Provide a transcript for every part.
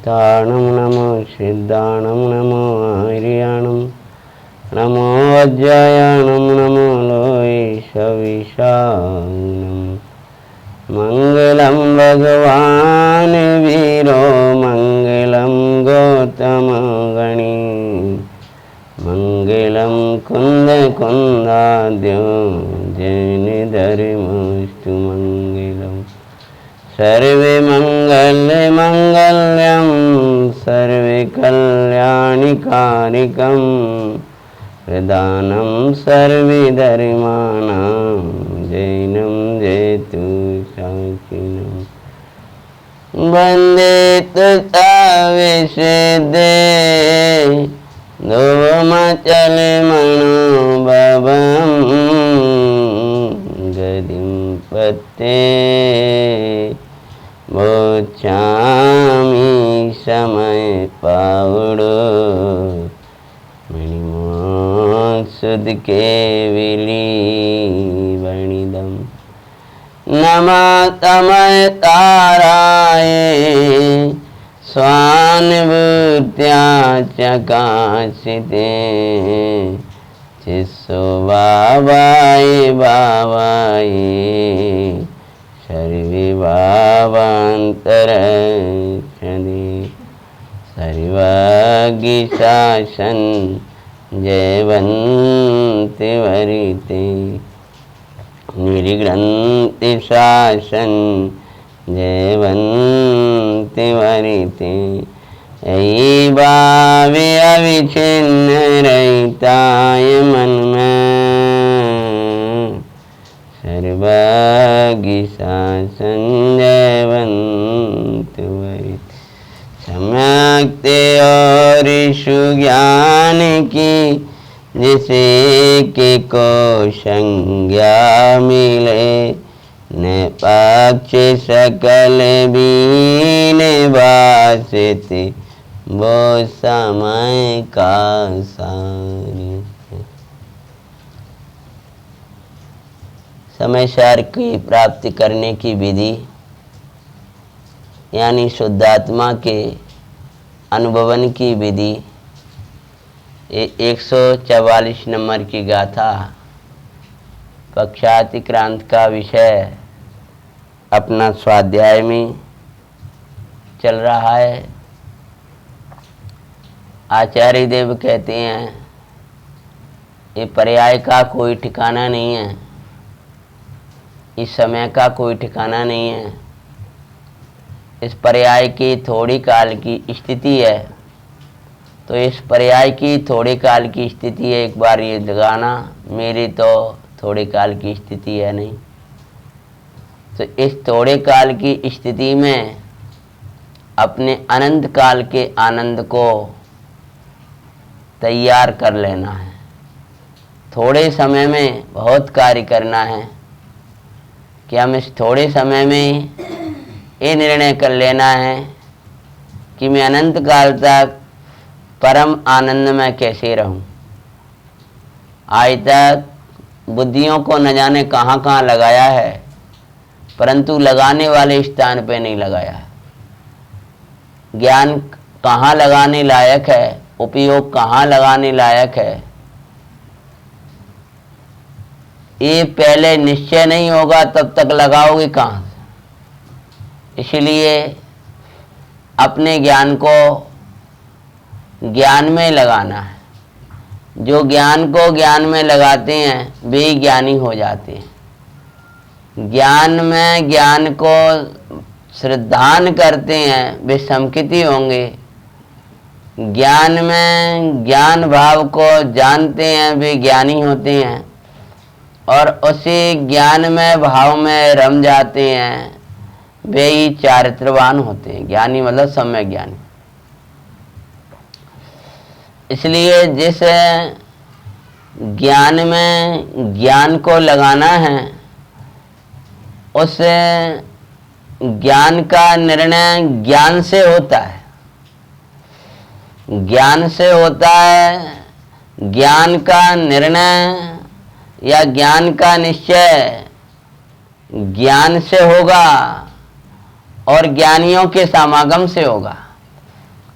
सिद्धाणं नमो सिद्धाणं नमो आर्याणं नमो वज्रायणं नमो लोये सविशालम् मंगलम भगवान वीरो मंगलम गौतम गणी मंगलम कुंद कुंदाद्यो जैन धर्मस्तु मंगलम सर्वे मंगल मंगल्यम सर्वे कल्याणिकारिकम प्रदानम सर्वे धर्माणां जैनम जयतु साचिनम वंदे तुताविशुद्धे धोमचल मनोभवं गदिं पत्ते मोक्षामि समय पावड़ो सुध के विली वणिदम नमा तमय ताराय स्वानुभूत्या चकाशिते चिस्सो बाबाय बाबाय सर्वे भावांतरक्षदे सर्वाग्नि शासन जयवन्ति वरिते निर्ग्रन्थि शासन जयवन्ति वरिते यही भावे अविच्छिन्न रहिताय मन में सर्वाग्नि शासन जयवन्ति वरिते सम्यक्ते और सुज्ञान की जिसे के को संज्ञा मिले न पक्ष सकल बीन वासित वो समय का सारी समय सार की प्राप्ति करने की विधि यानी शुद्धात्मा के अनुभवन की विधि 144 नंबर की गाथा पक्षातिक्रांत का विषय अपना स्वाध्याय में चल रहा है। आचार्य देव कहते हैं ये पर्याय का कोई ठिकाना नहीं है, इस समय का कोई ठिकाना नहीं है, इस पर्याय की थोड़ी काल की स्थिति है। तो इस पर्याय की थोड़े काल की स्थिति है, एक बार ये लगाना, मेरी तो थोड़े काल की स्थिति है नहीं। तो इस थोड़े काल की स्थिति में अपने अनंत काल के आनंद को तैयार कर लेना है। थोड़े समय में बहुत कार्य करना है कि हम इस थोड़े समय में ये निर्णय कर लेना है कि मैं अनंत काल तक परम आनंद में कैसे रहूं। आज तक बुद्धियों को न जाने कहाँ कहाँ लगाया है, परंतु लगाने वाले स्थान पे नहीं लगाया। ज्ञान कहाँ लगाने लायक है, उपयोग कहाँ लगाने लायक है, ये पहले निश्चय नहीं होगा तब तक लगाओगे कहाँ से। इसलिए अपने ज्ञान को ज्ञान में लगाना है। जो ज्ञान को ज्ञान में लगाते हैं वे ज्ञानी हो जाते हैं। ज्ञान में ज्ञान को श्रद्धान करते हैं वे समकिति होंगे। ज्ञान में ज्ञान भाव को जानते हैं वे ज्ञानी होते हैं, और उसी ज्ञान में भाव में रम जाते हैं वे ही चारित्रवान होते हैं। ज्ञानी मतलब सम्यक ज्ञानी। इसलिए जिस ज्ञान में ज्ञान को लगाना है उस ज्ञान का निर्णय ज्ञान से होता है। ज्ञान से होता है। ज्ञान का निर्णय या ज्ञान का निश्चय ज्ञान से होगा और ज्ञानियों के समागम से होगा।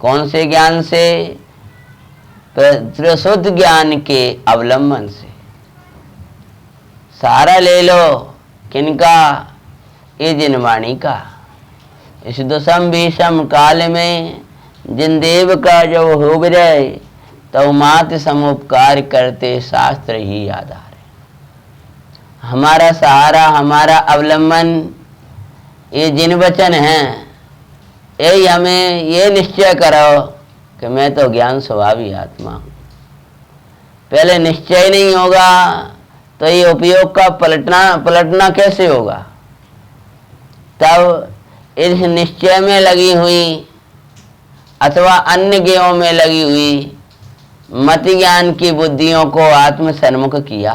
कौन से ज्ञान से? प्रशुद्ध ज्ञान के अवलंबन से। सहारा ले लो किनका? ये जिनवाणी का। इस दुषम भीषम काल में जिन देव का जो हो जाए तो मात समुपकार करते शास्त्र ही आधार है। हमारा सहारा, हमारा अवलंबन ये जिन वचन हैं, यही हमें ये निश्चय करो कि मैं तो ज्ञान स्वभावी आत्मा हूँ। पहले निश्चय नहीं होगा तो ये उपयोग का पलटना कैसे होगा? तब इस निश्चय में लगी हुई अथवा अन्य ज्ञों में लगी हुई मति ज्ञान की बुद्धियों को आत्म सन्मुख किया।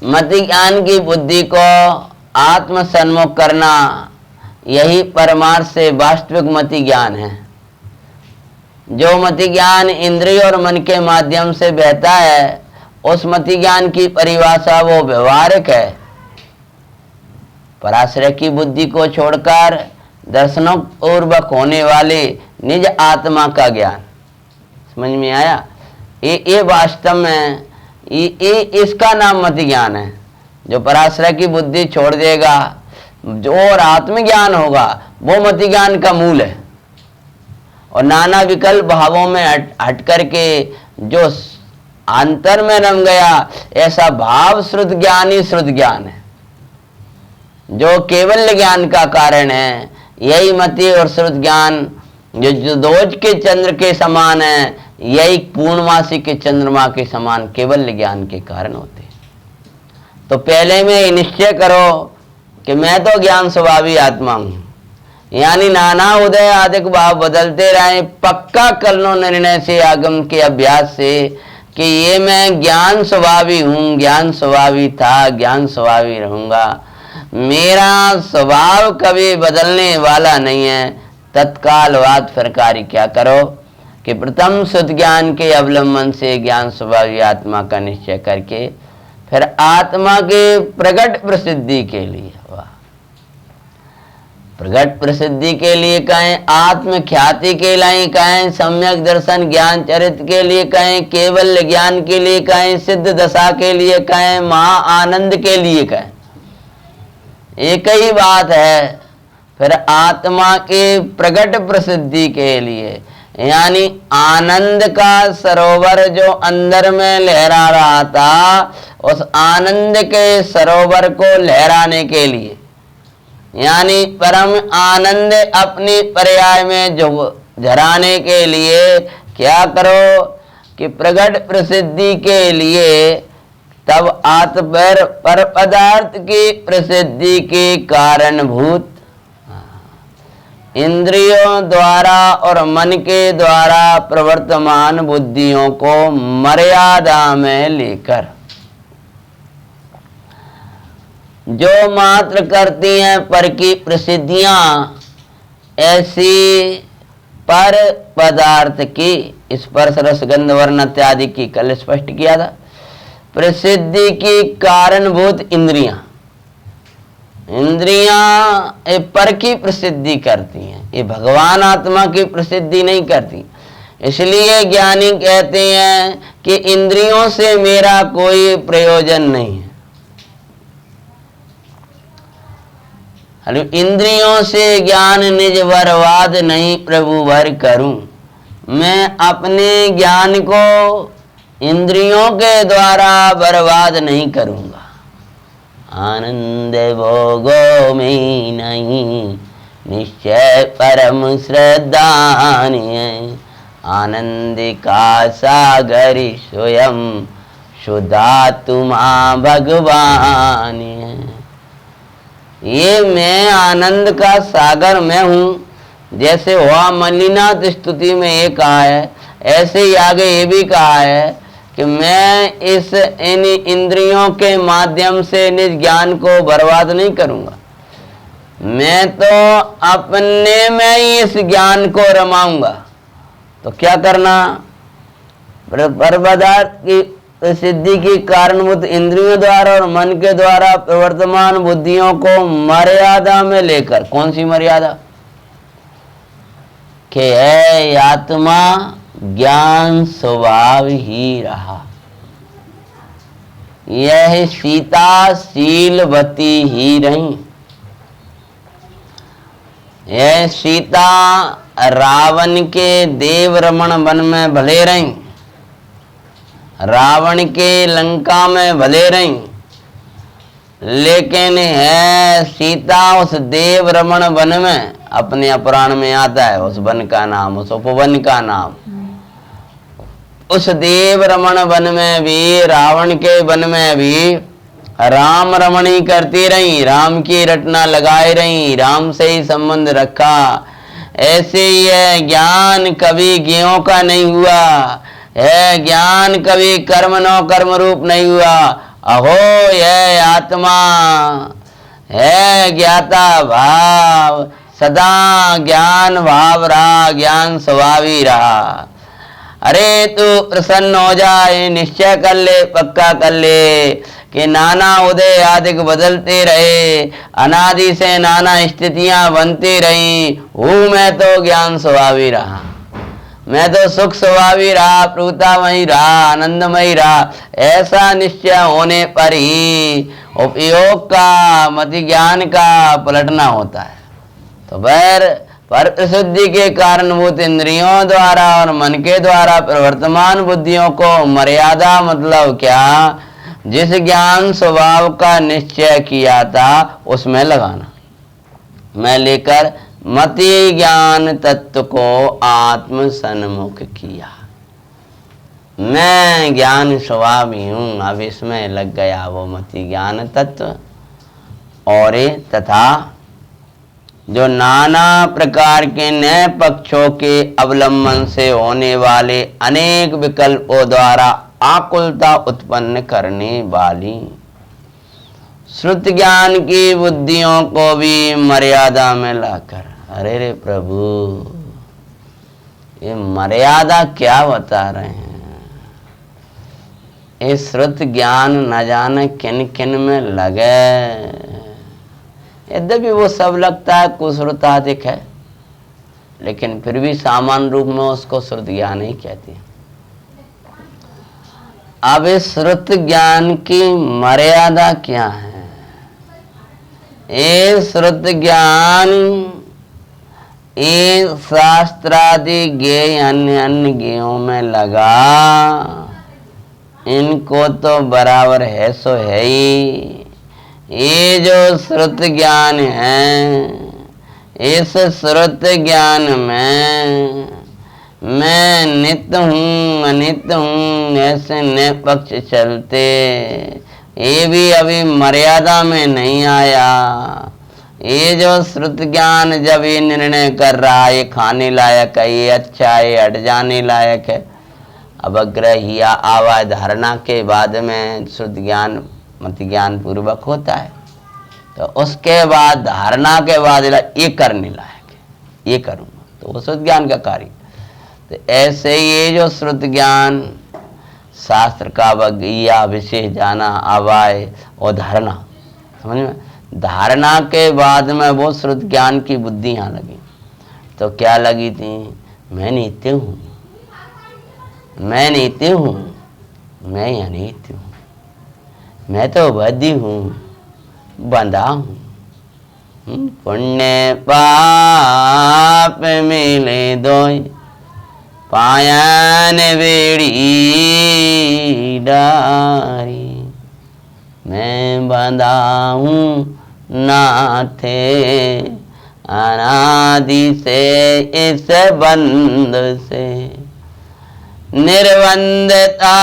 मति ज्ञान की बुद्धि को आत्म सन्मुख करना, यही परमार्थ से वास्तविक मति ज्ञान है। जो मति ज्ञान इंद्रिय और मन के माध्यम से बहता है, उस मति ज्ञान की परिभाषा वो व्यवहारिक है। पराश्रय की बुद्धि को छोड़कर दर्शनों पूर्वक होने वाले निज आत्मा का ज्ञान। समझ में आया? ये वास्तव में ये इसका नाम मति ज्ञान है। जो पराश्रय की बुद्धि छोड़ देगा, जो और आत्मज्ञान होगा, वो मति ज्ञान का मूल है। और नाना विकल्प भावों में हट करके जो अंतर में रम गया, ऐसा भाव श्रुत ज्ञान ही श्रुत ज्ञान है, जो केवल ज्ञान का कारण है। यही मति और श्रुत ज्ञान जो दोज के चंद्र के समान है, यही पूर्णमासी के चंद्रमा के समान केवल ज्ञान के कारण होते हैं। तो पहले में निश्चय करो कि मैं तो ज्ञान स्वभावी आत्मा हूँ, यानी नाना उदय आदिक भाव बदलते रहे। पक्का कर लो निर्णय से, आगम के अभ्यास से, कि ये मैं ज्ञान स्वभावी हूँ, ज्ञान स्वभावी था, ज्ञान स्वभावी रहूंगा। मेरा स्वभाव कभी बदलने वाला नहीं है। तत्काल बात फिर कार्य क्या करो कि प्रथम शुद्ध ज्ञान के अवलंबन से ज्ञान स्वभावी आत्मा का निश्चय करके फिर आत्मा के प्रगट प्रसिद्धि के लिए, प्रगट प्रसिद्धि के लिए कहें, आत्म ख्याति के लिए कहें, सम्यक दर्शन ज्ञान चरित्र के लिए कहें, केवल ज्ञान के लिए कहें, सिद्ध दशा के लिए कहें, महा आनंद के लिए कहें, एक ही बात है। फिर आत्मा के प्रगट प्रसिद्धि के लिए, यानी आनंद का सरोवर जो अंदर में लहरा रहा था, उस आनंद के सरोवर को लहराने के लिए, यानी परम आनंद अपनी पर्याय में जो झराने के लिए क्या करो कि प्रगट प्रसिद्धि के लिए तब आत्पर पर पदार्थ की प्रसिद्धि के कारणभूत इंद्रियों द्वारा और मन के द्वारा प्रवर्तमान बुद्धियों को मर्यादा में लेकर जो मात्र करती हैं पर की प्रसिद्धियां, ऐसी पर पदार्थ की स्पर्श रस गंध वर्ण इत्यादि की कल स्पष्ट किया था। प्रसिद्धि की कारणभूत इंद्रियां ये पर की प्रसिद्धि करती हैं, ये भगवान आत्मा की प्रसिद्धि नहीं करती। इसलिए ज्ञानी कहते हैं कि इंद्रियों से मेरा कोई प्रयोजन नहीं है। इंद्रियों से ज्ञान निज बर्बाद नहीं प्रभु भर करूं। मैं अपने ज्ञान को इंद्रियों के द्वारा बर्बाद नहीं करूंगा। आनंद भोगों में नहीं निश्चय परम श्रद्धान है। आनंद का सागर स्वयं शुद्धात्मा भगवान है। ये मैं आनंद का सागर मैं हूँ। जैसे हुआ मल्लिनाथ स्तुति में ये कहा है, ऐसे ही आगे ये भी कहा है कि मैं इन इंद्रियों के माध्यम से निज ज्ञान को बर्बाद नहीं करूँगा। मैं तो अपने में ही इस ज्ञान को रमाऊंगा। तो क्या करना? पर पदार्थ की प्रसिद्धि की कारणभूत इंद्रियों द्वारा और मन के द्वारा प्रवर्तमान बुद्धियों को मर्यादा में लेकर। कौन सी मर्यादा? कि है आत्मा ज्ञान स्वभाव ही रहा। यह सीता शीलवती ही रही। यह सीता रावण के देव रमण वन में भले रही, रावण के लंका में भले रही, लेकिन है सीता उस देव रमण वन में, अपने अपराण में आता है उस वन का नाम, उस उपवन का नाम, उस देव रमण वन में भी, रावण के वन में भी राम रमणी करती रही, राम की रटना लगाए रही, राम से ही संबंध रखा। ऐसे ही है ज्ञान कभी ज्ञों का नहीं हुआ, है ज्ञान कभी कर्म नो कर्म रूप नहीं हुआ। अहो यह आत्मा है ज्ञाता भाव, सदा ज्ञान भाव रहा, ज्ञान स्वभाव ही रहा। अरे तू प्रसन्न हो जाए, निश्चय कर ले, पक्का कर ले कि नाना उदय आदिक बदलते रहे, अनादि से नाना स्थितियां बनती रही, हूँ मैं तो ज्ञान स्वभावी रहा, मैं तो सुख स्वभावी रहा, प्रभुतामयी रहा, आनंदमयी रहा। ऐसा निश्चय होने पर ही उपयोग का, मति ज्ञान का पलटना होता है। तो पर प्रसिद्धि के कारणभूत इंद्रियों द्वारा और मन के द्वारा प्रवर्तमान बुद्धियों को मर्यादा मतलब क्या, जिस ज्ञान स्वभाव का निश्चय किया था उसमें लगाना, मैं लेकर मति ज्ञान तत्व को आत्म सन्मुख किया। मैं ज्ञान स्वभावी हूँ, अब इसमें लग गया वो मति ज्ञान तत्व। और तथा जो नाना प्रकार के नए पक्षों के अवलंबन से होने वाले अनेक विकल्पों द्वारा आकुलता उत्पन्न करने वाली श्रुत ज्ञान की बुद्धियों को भी मर्यादा में लाकर, अरे रे प्रभु ये मर्यादा क्या बता रहे हैं। ये श्रुत ज्ञान न जाने किन किन में लगे, यद्यपि वो सब लगता है कुश्रुताधिक है, लेकिन फिर भी सामान्य रूप में उसको श्रुत ज्ञान ही कहते हैं। अब इस श्रुत ज्ञान की मर्यादा क्या है? ये श्रुत ज्ञान ये शास्त्रादि ज्ञेय अन्य अन्य ज्ञेयों में लगा, इनको तो बराबर है सो है ही। ये जो श्रुत ज्ञान है, इस श्रुत ज्ञान में मैं नित्य हूँ अनित्य हूँ ऐसे निष्पक्ष चलते, ये भी अभी मर्यादा में नहीं आया। ये जो श्रुत ज्ञान जब ये निर्णय कर रहा है ये खाने लायक है, ये अच्छा है, ये हट जाने लायक है, अवग्रह या आवा धारणा के बाद में श्रुत ज्ञान मति ज्ञान पूर्वक होता है। तो उसके बाद धारणा के बाद ये करने लायक है, ये करूँगा, तो वो श्रुत ज्ञान का कार्य। तो ऐसे ये जो श्रुत ज्ञान शास्त्र का वज्ञा विशेष जाना आवाय और धारणा, समझ में, धारणा के बाद में वो श्रुत ज्ञान की बुद्धि यहाँ लगी। तो क्या लगी थी? मैं नित्य हूँ, मैं नित्य हूँ, मैं अनित्य हूँ, मैं तो बद्धी हूँ, बंधा हूँ, पुण्य पाप मिले दोय, पायन बेड़ी डारी, मैं बंधा हूँ नाथे अनादि से इस बंध से, निर्बंधता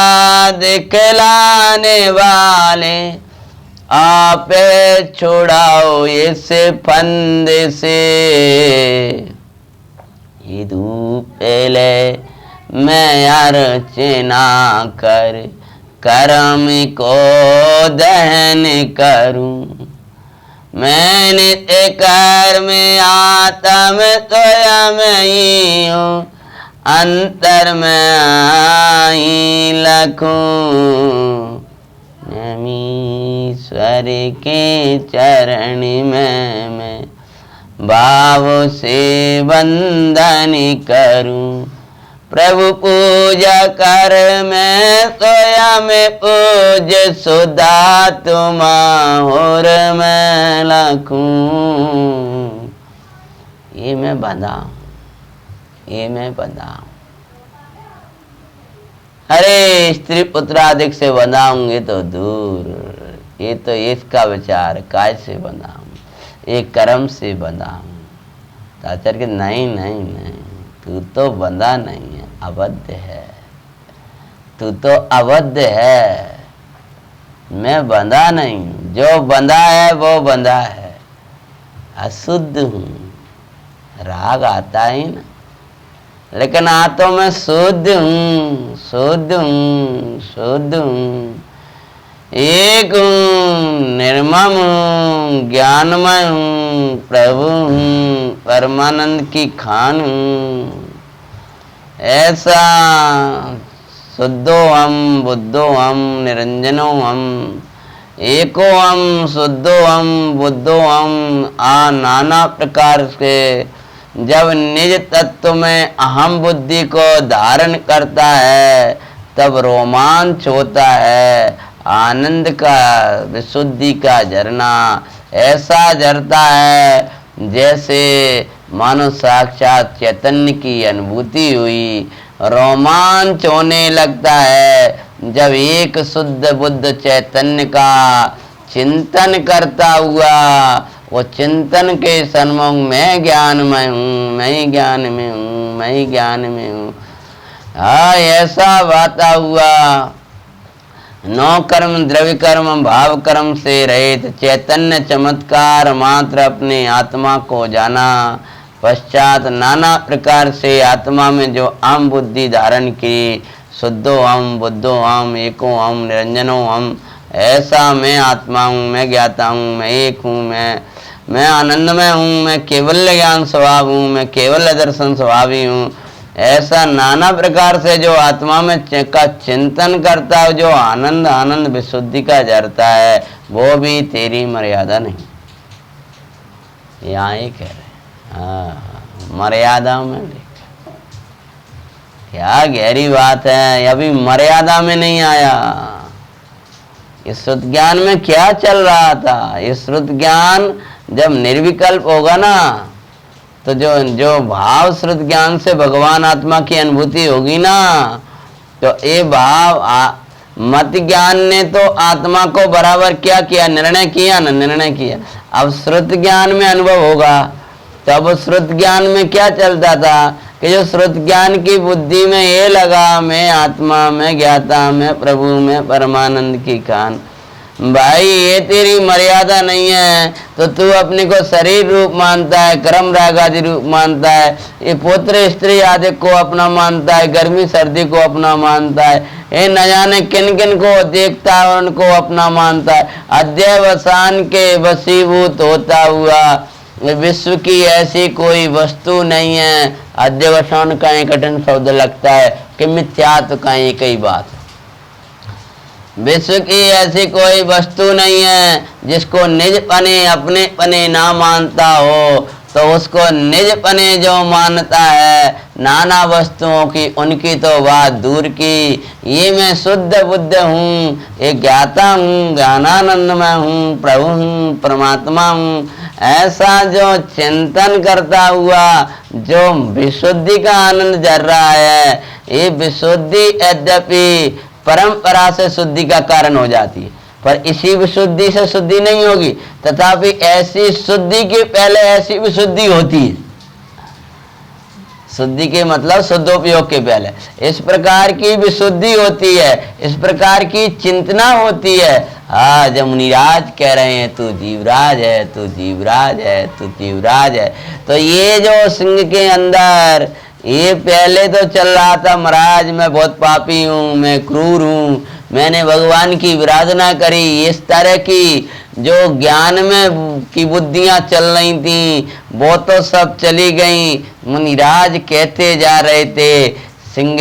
दिखलाने वाले आप छुड़ाओ इस फंद से। ये धूप ले मैं अर्चना कर कर्म को दहन करूं, मैं नित्य कर्म आत्म स्वयं ही हूँ, अंतर में आई लखूं, नमीश्वर के चरण में मैं भाव से वंदन करूं। प्रभु पूजा कर मैं स्वयं पूज सुधा तुम और मैं लखूं। ये मैं बंधा हूं, ये मैं बंधा हूं। अरे स्त्री पुत्रादिक से बंधाऊंगे तो दूर, ये तो इसका विचार काय से बंधा हूं, एक कर्म से बंधा हूं। तो आचार्य के नहीं नहीं नहीं, तू तो बंधा नहीं है, अबद्ध है, तू तो अबद्ध है, मैं बंधा नहीं हूं। जो बंधा है वो बंधा है, अशुद्ध हूं, राग आता ही ना, लेकिन आत्मा में शुद्ध हूं, शुद्ध हूं, शुद्ध हूं, एक हूं, निर्मम हूं, ज्ञानमय हूं, प्रभु हूं, परमानंद की खान हूं। ऐसा शुद्धो हम, बुद्धो हम, निरंजनो हम, एको हम, शुद्धो हम, बुद्धो हम। नाना प्रकार से जब निज तत्व में अहम बुद्धि को धारण करता है तब रोमांच होता है, आनंद का, विशुद्धि का झरना ऐसा झरता है जैसे मानो साक्षात चैतन्य की अनुभूति हुई। रोमांच होने लगता है जब एक शुद्ध बुद्ध चैतन्य का चिंतन करता हुआ वो चिंतन के सन्मुख मैं ज्ञान में हूँ, मैं ज्ञान में हूँ, मैं ज्ञान में हूँ। हाँ, ऐसा बाता हुआ नौ कर्म द्रव्य कर्म भाव कर्म से रहित चैतन्य चमत्कार मात्र अपने आत्मा को जाना। पश्चात नाना प्रकार से आत्मा में जो अहम बुद्धि धारण की, शुद्धो हम, बुद्धो हम, एको हम, निरंजनो हम, ऐसा मैं आत्मा हूँ, मैं ज्ञाता हूँ, मैं एक हूँ, मैं आनंदमय हूँ, मैं केवल ज्ञान स्वभाव हूँ, मैं केवल दर्शन स्वभावी हूँ। ऐसा नाना प्रकार से जो आत्मा में का चिंतन करता है, जो आनंद आनंद विशुद्धि का झरता है, वो भी तेरी मर्यादा नहीं। यहाँ ही कह रहे, हाँ, मर्यादा में देख, क्या गहरी बात है। अभी मर्यादा में नहीं आया। इस श्रुत ज्ञान में क्या चल रहा था? इस श्रुत ज्ञान जब निर्विकल्प होगा ना, तो जो भाव श्रुत ज्ञान से भगवान आत्मा की अनुभूति होगी ना, तो ये भाव मत ज्ञान ने तो आत्मा को बराबर क्या किया, निर्णय किया ना, निर्णय किया। अब श्रुत ज्ञान में अनुभव होगा। तब श्रुत ज्ञान में क्या चलता था कि जो श्रुत ज्ञान की बुद्धि में ये लगा मैं आत्मा, मैं ज्ञाता, मैं प्रभु, मैं परमानंद की खान। भाई ये तेरी मर्यादा नहीं है, तो तू अपने को शरीर रूप मानता है, कर्म राग आदि रूप मानता है, ये पुत्र स्त्री आदि को अपना मानता है, गर्मी सर्दी को अपना मानता है, ये न जाने किन किन को देखता है उनको अपना मानता है। अध्यवसान के वशीभूत होता हुआ विश्व की ऐसी कोई वस्तु नहीं है। अध्यवसान का एक कठिन शब्द लगता है कि मिथ्यात्व का एक ही बात। विश्व की ऐसी कोई वस्तु नहीं है जिसको निज पने अपने पने ना मानता हो, तो उसको निज पने जो मानता है नाना वस्तुओं की, उनकी तो बात दूर की। ये मैं शुद्ध बुद्ध हूँ, ये ज्ञाता हूँ, ज्ञानानंद में हूँ, प्रभु हूँ, परमात्मा हूँ, ऐसा जो चिंतन करता हुआ जो विशुद्धि का आनंद जर रहा है, ये विशुद्धि यद्यपि परंपरा से शुद्धि का कारण हो जाती है, पर इसी विशुद्धि से शुद्धि नहीं होगी। तथापि ऐसी शुद्धि के पहले ऐसी विशुद्धि होती है। शुद्धि के मतलब शुद्धोपयोग के पहले इस प्रकार की विशुद्धि होती है, इस प्रकार की चिंतना होती है। हाँ, जब मुनिराज कह रहे हैं तू जीवराज है, तू जीवराज है, तू जीवराज है, तो ये जो सिंह के अंदर ये पहले तो चल रहा था महाराज मैं बहुत पापी हूँ, मैं क्रूर हूँ, मैंने भगवान की विराधना करी, इस तरह की जो ज्ञान में की बुद्धियां चल रही थी वो तो सब चली गई। मुनिराज कहते जा रहे थे सिंह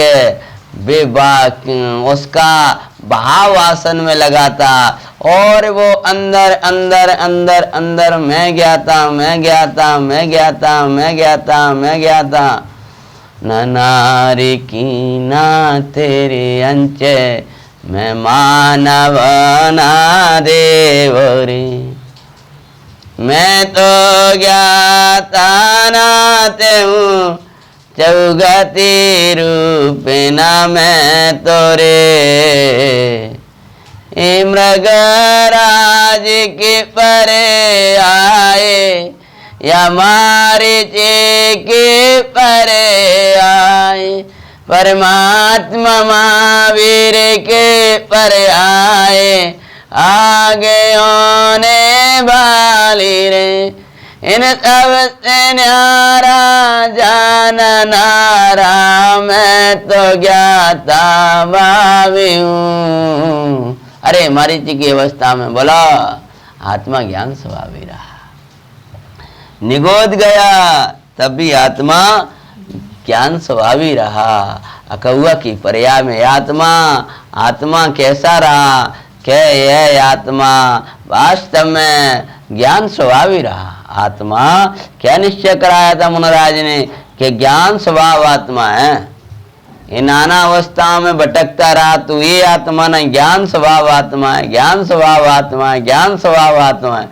बेबाक उसका भाव आसन में लगा था और वो अंदर अंदर अंदर अंदर मैं ज्ञाता मैं ज्ञाता मैं ज्ञाता मैं ज्ञाता मैं ज्ञाता, न नारी की ना तेरे अंचे, मैं मानव ना देव रे। मैं तो ज्ञाता नाते हूँ चौगति रूप न मैं तो रे। मृगराज के परे आए या मारीच के परे आए, परमात्मा महावीर के परे आए, आगे होने वाली रे। इन सब से न्यारा जान नारा, मैं तो ज्ञाता भावी हूँ। अरे मरीच की अवस्था में बोला आत्मा ज्ञान स्वभावी रहा, निगोद गया तब भी आत्मा ज्ञान स्वभावी रहा। अकौआ की पर्याय में आत्मा, आत्मा कैसा रहा, क्या यह आत्मा वास्तव में ज्ञान स्वभावी रहा। आत्मा क्या निश्चय कराया था मुनराज ने कि ज्ञान स्वभाव आत्मा है। ये नाना अवस्थाओं में भटकता रहा तो ये आत्मा नहीं, ज्ञान स्वभाव आत्मा है, ज्ञान स्वभाव आत्मा है, ज्ञान स्वभाव आत्मा है।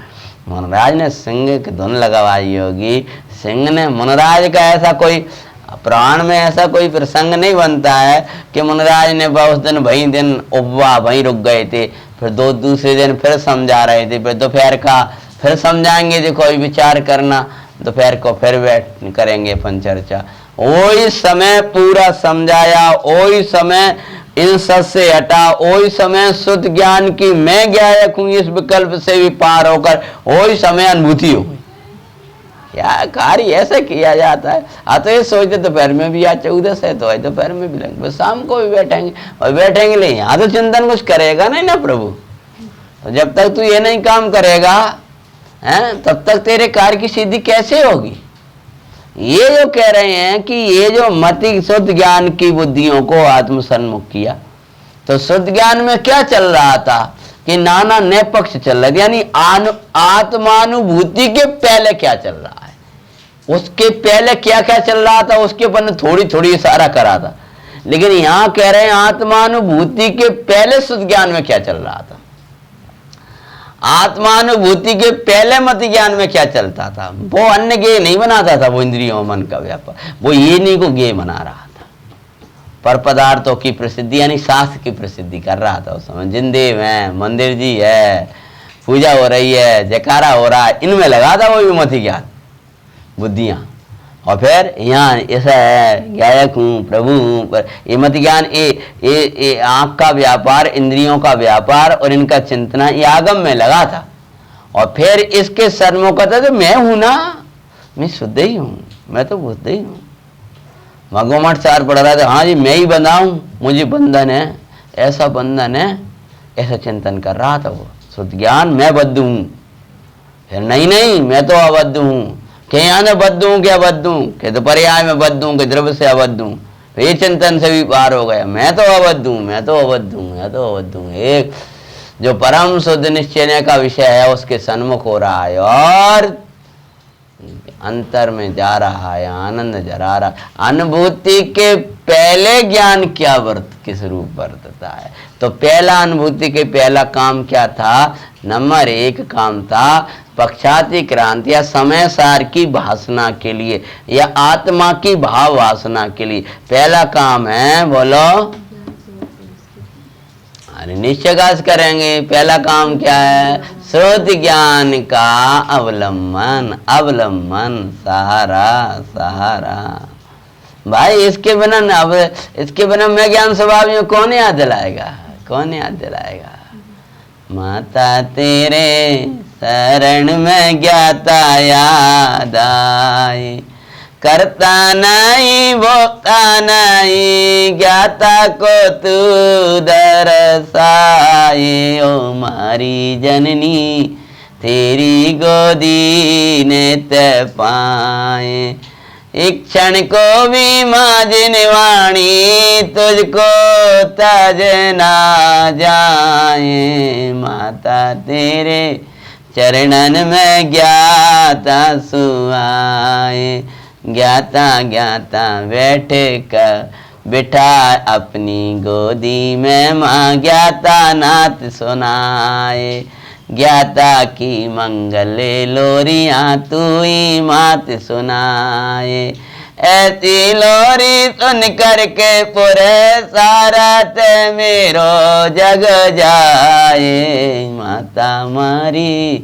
मुनराज ने सिंह की धुन लगवाई होगी। सिंह ने मुनराज का ऐसा कोई पुराण में ऐसा कोई प्रसंग नहीं बनता है कि मुनराज ने उस दिन वही दिन उपवा वहीं रुक गए थे, फिर दूसरे दिन फिर समझा रहे थे, फिर दोपहर का फिर समझाएंगे, देखो कोई विचार करना, दोपहर को फिर बैठ करेंगे अपन चर्चा। वही समय पूरा समझाया, वही समय इन सब से हटा, वही समय शुद्ध ज्ञान की मैं ज्ञायक हूं इस विकल्प से भी पार होकर वही समय अनुभूति हो गई। क्या कार्य ऐसे किया जाता है। तो ये सोचते दोपहर में भी आज 14 से तो है, दोपहर में भी लगेंगे, शाम को भी बैठेंगे और बैठेंगे नहीं। यहाँ तो चिंतन कुछ करेगा नहीं ना प्रभु। तो जब तक तू ये नहीं काम करेगा हैं, तब तक तेरे कार्य की सिद्धि कैसे होगी। ये जो कह रहे हैं कि ये जो मति शुद्ध ज्ञान की बुद्धियों को आत्मसन्मुख किया, तो शुद्ध ज्ञान में क्या चल रहा था कि नाना नए पक्ष चल रहे थे, यानी आत्मानुभूति के पहले क्या चल रहा है, उसके पहले क्या क्या चल रहा था, उसके ऊपर थोड़ी थोड़ी इशारा करा था। लेकिन यहां कह रहे हैं आत्मानुभूति के पहले शुद्ध ज्ञान में क्या चल रहा था, आत्मानुभूति के पहले मत ज्ञान में क्या चलता था। वो अन्य गे नहीं बनाता था, वो इंद्रियों मन का व्यापार, वो ये नहीं को गे बना रहा था। पर पदार्थों की प्रसिद्धि यानी शास्त्र की प्रसिद्धि कर रहा था उस समय। जिंदेव है, मंदिर जी है, पूजा हो रही है, जयकारा हो रहा है, इनमें लगा था वो भी मत ज्ञान बुद्धियां। और फिर यहाँ ऐसा है गायक हूँ, प्रभु हूँ, पर ये मत ज्ञान, ये आँख का व्यापार, इंद्रियों का व्यापार और इनका चिंतना ये आगम में लगा था। और फिर इसके सन्मुख था तो मैं हूं ना, मैं शुद्ध ही हूँ, मैं तो बुद्ध ही हूँ। भगवमठ चार पढ़ रहा था, हाँ जी मैं ही बंधाऊँ, मुझे बंधन है, ऐसा बंधन है, ऐसा चिंतन कर रहा था वो। शुद्ध ज्ञान मैं बद्ध हूँ, फिर नहीं मैं तो अबद्ध हूँ, के यहाँ में बद्ध हूँ क्या बद्ध हूँ, के तो पर्याय में बद्ध हूँ, के द्रव्य से अबद्ध हूँ। ये चिंतन से भी पार हो गया, मैं तो अबद्ध हूँ, मैं तो अबद्ध हूँ, मैं तो अबद्ध हूँ। एक जो परम शुद्ध निश्चय का विषय है उसके सन्मुख हो रहा है और अंतर में जा रहा है, आनंद जरा रहा। अनुभूति के पहले ज्ञान क्या किस रूप बरतता है, तो पहला अनुभूति के पहला काम क्या था, नंबर 1 काम था पक्षाति क्रांति या समय सार की भासना के लिए या आत्मा की भाव वासना के लिए पहला काम है। बोलो, अरे निश्चय करेंगे। पहला काम क्या है, शुद्ध ज्ञान का अवलंबन, अवलंबन, सहारा, सहारा। भाई इसके बिना मैं ज्ञान स्वभाव में कौन याद दिलाएगा, कौन याद दिलाएगा। माता तेरे शरण में ज्ञाता याद आए, करता नहीं भोगता नहीं, ज्ञाता को तू दरसाए। ओ मारी जननी तेरी गोदी ने ते पाए, एक क्षण को भी माजिन वाणी तुझको तज ना जाए। माता तेरे चरणन में ज्ञाता सुआए। ज्ञाता ज्ञाता बैठ कर बिठा अपनी गोदी में माँ ज्ञाता नाथ सुनाए। ज्ञाता की मंगले लोरियां तू ही मात सुनाए। ऐसी लोरी सुन करके पूरे सारा ते मेरो जग जाए। माता मारी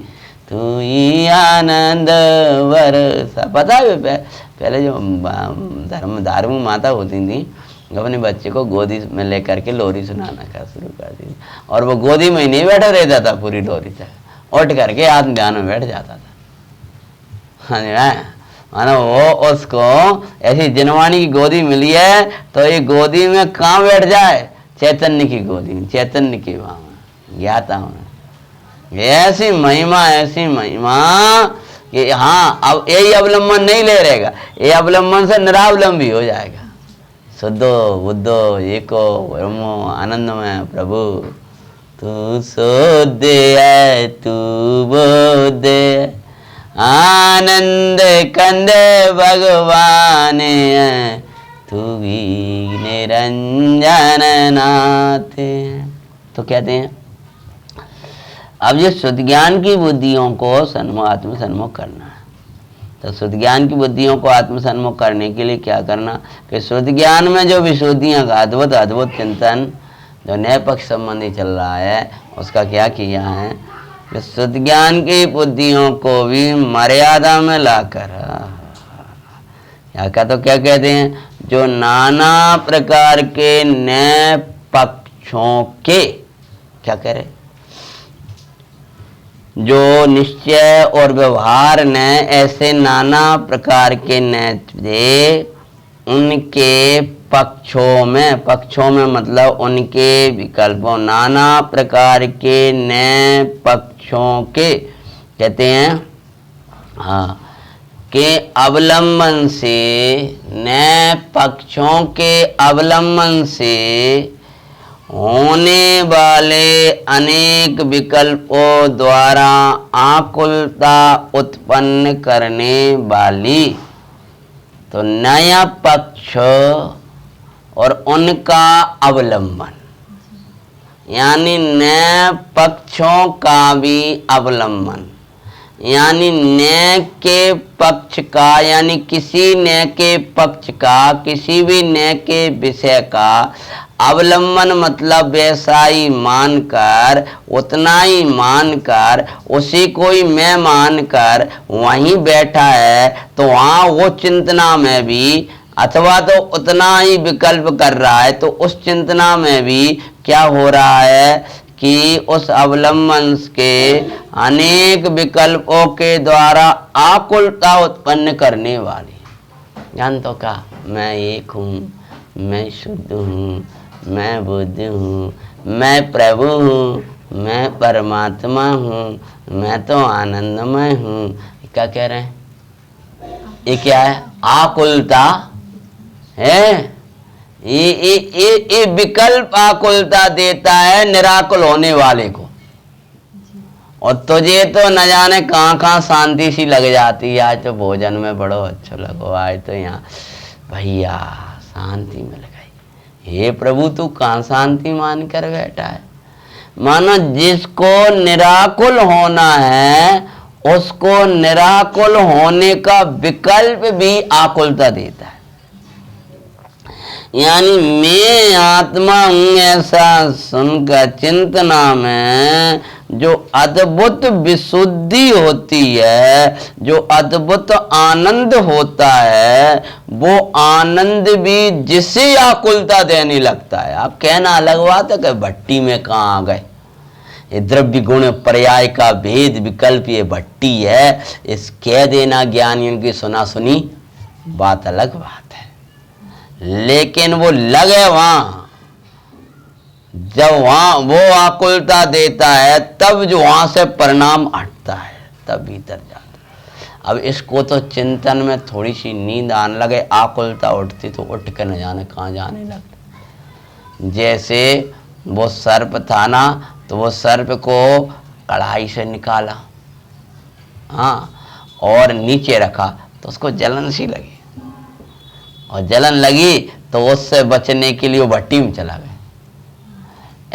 तू ही आनंद वर्षा। पता है पहले जो धार्मिक माता होती थी अपने बच्चे को गोदी में लेकर के लोरी सुनाना का शुरू कर दी, और वो गोदी में ही नहीं बैठा रहता था, पूरी लोरी तक उठ करके आत्म ध्यान में बैठ जाता था। मानो वो उसको ऐसी जनवाणी की गोदी मिली है तो ये गोदी में कहाँ बैठ जाए? चैतन्य की गोदी में, चैतन्य की वहां में, ज्ञाता में। ऐसी महिमा कि हाँ अब यही अवलंबन नहीं ले रहेगा, ये अवलंबन से निरावलंबी हो जाएगा। शुद्धो बुद्धो एको ब्रह्मो आनंदमय प्रभु तू शुद्ध है तू बुद्ध आनंद कंद भगवान तू भी निरंजन नाथ। तो कहते हैं अब ये शुद्ध ज्ञान की बुद्धियों को आत्मसन्मुख करना है। तो शुद्ध ज्ञान की बुद्धियों को आत्मसन्मुख करने के लिए क्या करना कि शुद्ध ज्ञान में जो विशुद्धियां का अद्भुत चिंतन जो नए पक्ष संबंधी चल रहा है उसका क्या किया है कि शुद्ध ज्ञान की बुद्धियों को भी मर्यादा में लाकर क्या तो क्या कहते हैं जो नाना प्रकार के नए पक्षों के क्या करे जो निश्चय और व्यवहार ने ऐसे नाना प्रकार के नए उनके पक्षों में मतलब उनके विकल्पों नाना प्रकार के नए पक्षों के कहते हैं हाँ के अवलंबन से नए पक्षों के अवलंबन से होने वाले अनेक विकल्पों द्वारा आकुलता उत्पन्न करने वाली तो नया पक्ष और उनका अवलंबन यानी नए पक्षों का भी अवलंबन यानी नए के पक्ष का यानी किसी नए के पक्ष का किसी भी नए के विषय का अवलंबन मतलब वैसा ही मानकर उतना ही मानकर उसी को ही मैं मानकर वहीं बैठा है तो वहाँ वो चिंतना में भी अथवा तो उतना ही विकल्प कर रहा है तो उस चिंतना में भी क्या हो रहा है कि उस अवलंबन के अनेक विकल्पों के द्वारा आकुलता उत्पन्न करने वाली जान तो का मैं एक हूँ, मैं शुद्ध हूँ, मैं बुद्ध हूँ, मैं प्रभु हूँ, मैं परमात्मा हूँ, मैं तो आनंदमय हूँ। क्या कह रहे हैं? ये क्या है? आकुलता है। ये विकल्प आकुलता देता है निराकुल होने वाले को। और तुझे तो न जाने कहाँ शांति सी लग जाती है। आज तो भोजन में बड़ो अच्छा लगो, आज तो यहाँ भैया शांति मिल गई। हे प्रभु तू कहाँ शांति मान कर बैठा है? मानो जिसको निराकुल होना है उसको निराकुल होने का विकल्प भी आकुलता देता है। यानी मैं आत्मा हूँ ऐसा सुनकर चिंतना में जो अद्भुत विशुद्धि होती है, जो अद्भुत आनंद होता है, वो आनंद भी जिसे आकुलता देने लगता है। आप कहना अलग बात है कि भट्टी में कहाँ आ गए। ये द्रव्य गुण पर्याय का भेद विकल्प ये भट्टी है, इस कह देना ज्ञानियों की सुना सुनी बात अलग बात है। लेकिन वो लगे वहां, जब वहां वो आकुलता देता है तब जो वहां से परिणाम हटता है तब भीतर जाता अब इसको तो चिंतन में थोड़ी सी नींद आने लगे, आकुलता उठती तो उठ कर न जाने कहाँ जाने लगता। जैसे वो सर्प था ना, तो वो सर्प को कढ़ाई से निकाला, हाँ, और नीचे रखा तो उसको जलन सी लगी, और जलन लगी तो उससे बचने के लिए वो भट्टी में चला गया।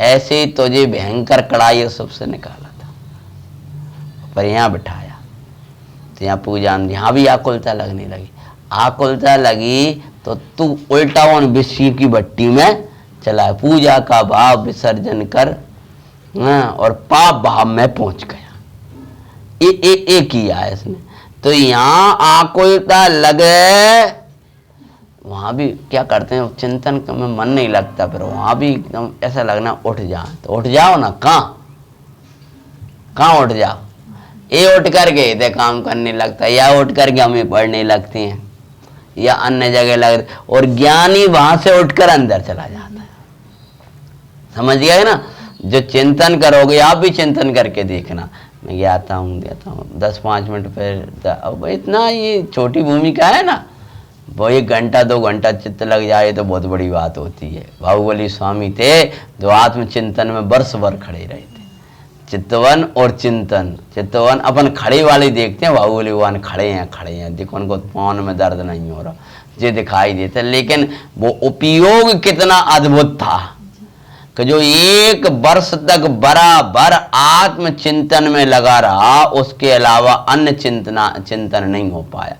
ऐसे ही तुझे भयंकर कढ़ाई सबसे निकाला था, पर यहाँ बिठाया तो यहाँ पूजा, यहाँ भी आकुलता लगने लगी। आकुलता लगी तो तू उल्टा उन विषय की भट्टी में चला, पूजा का भाव विसर्जन कर, और पाप भाव में पहुंच गया। एक किया है इसने। तो यहाँ आकुलता लगे, वहां भी क्या करते हैं, चिंतन में मन नहीं लगता, फिर वहां भी एकदम ऐसा लगना उठ जा, तो उठ जाओ ना, कहाँ उठ जाओ। ये उठ करके इधर काम करने लगता है, या उठ करके हमें पढ़ने लगते हैं, या अन्य जगह लग, और ज्ञानी वहां से उठकर अंदर चला जाता है। समझ गए ना? जो चिंतन करोगे, आप भी चिंतन करके देखना। मैं देता हूँ 10-5 मिनट, फिर अब इतना ये छोटी भूमिका है ना, वो 1 घंटा 2 घंटा चित्त लग जाए तो बहुत बड़ी बात होती है। बाहुबली स्वामी थे जो आत्मचिंतन में वर्ष भर खड़े रहे थे। चित्तवन और चिंतन, चित्तवन अपन खड़े वाले देखते हैं, बाहुबली भगवान खड़े हैं, देखो उनको पाँव में दर्द नहीं हो रहा, ये दिखाई देता, लेकिन वो उपयोग कितना अद्भुत था कि जो 1 वर्ष तक बराबर आत्मचिंतन में लगा रहा, उसके अलावा अन्य चिंतन नहीं हो पाया।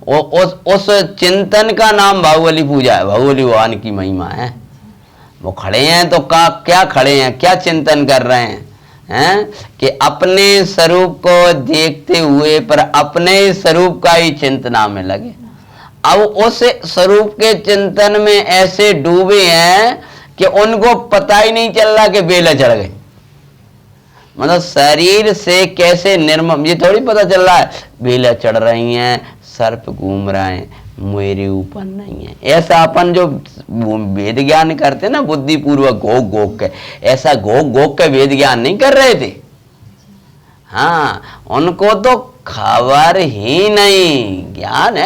उस चिंतन का नाम बाहुबली पूजा है, बाहुबली भगवान की महिमा है। वो खड़े हैं तो क्या खड़े हैं, क्या चिंतन कर रहे हैं, कि अपने स्वरूप को देखते हुए पर अपने स्वरूप का ही चिंतना में लगे। अब उस स्वरूप के चिंतन में ऐसे डूबे हैं कि उनको पता ही नहीं चल रहा कि बेला चढ़ गए। मतलब शरीर से कैसे निर्मम, ये थोड़ी पता चल रहा है बेला चढ़ रही हैं, सर्प घूम रहे हैं, मेरे ऊपर नहीं है। ऐसा अपन जो वेद ज्ञान करते हैं ना, बुद्धि पूर्वक घोक घोक के, ऐसा घोक घोक के वेद ज्ञान नहीं कर रहे थे। हाँ, उनको तो खबर ही नहीं, ज्ञान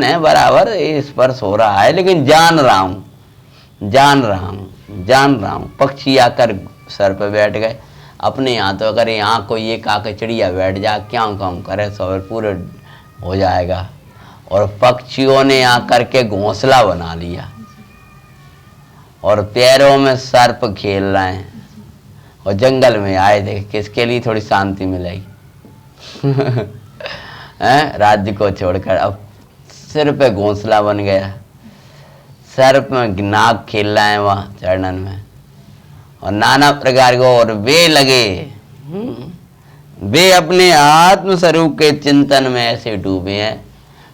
है बराबर, स्पर्श हो रहा है, लेकिन जान रहा हूं। पक्षी आकर सर पे बैठ गए अपने यहाँ, तो अगर यहाँ कोई एक आकर चिड़िया बैठ जा, क्या काम करे, सवेर पूरे हो जाएगा। और पक्षियों ने आकर के घोंसला बना लिया, और पैरों में सर्प खेल रहे हैं, और जंगल में आए थे किसके लिए, थोड़ी शांति मिलेगी। राज्य को छोड़कर अब सिर पे घोंसला बन गया, सर्प में नाग खेल रहे हैं वहाँ चरणन में, और नाना प्रकार को, और वे लगे, वे अपने आत्म स्वरूप के चिंतन में ऐसे डूबे हैं।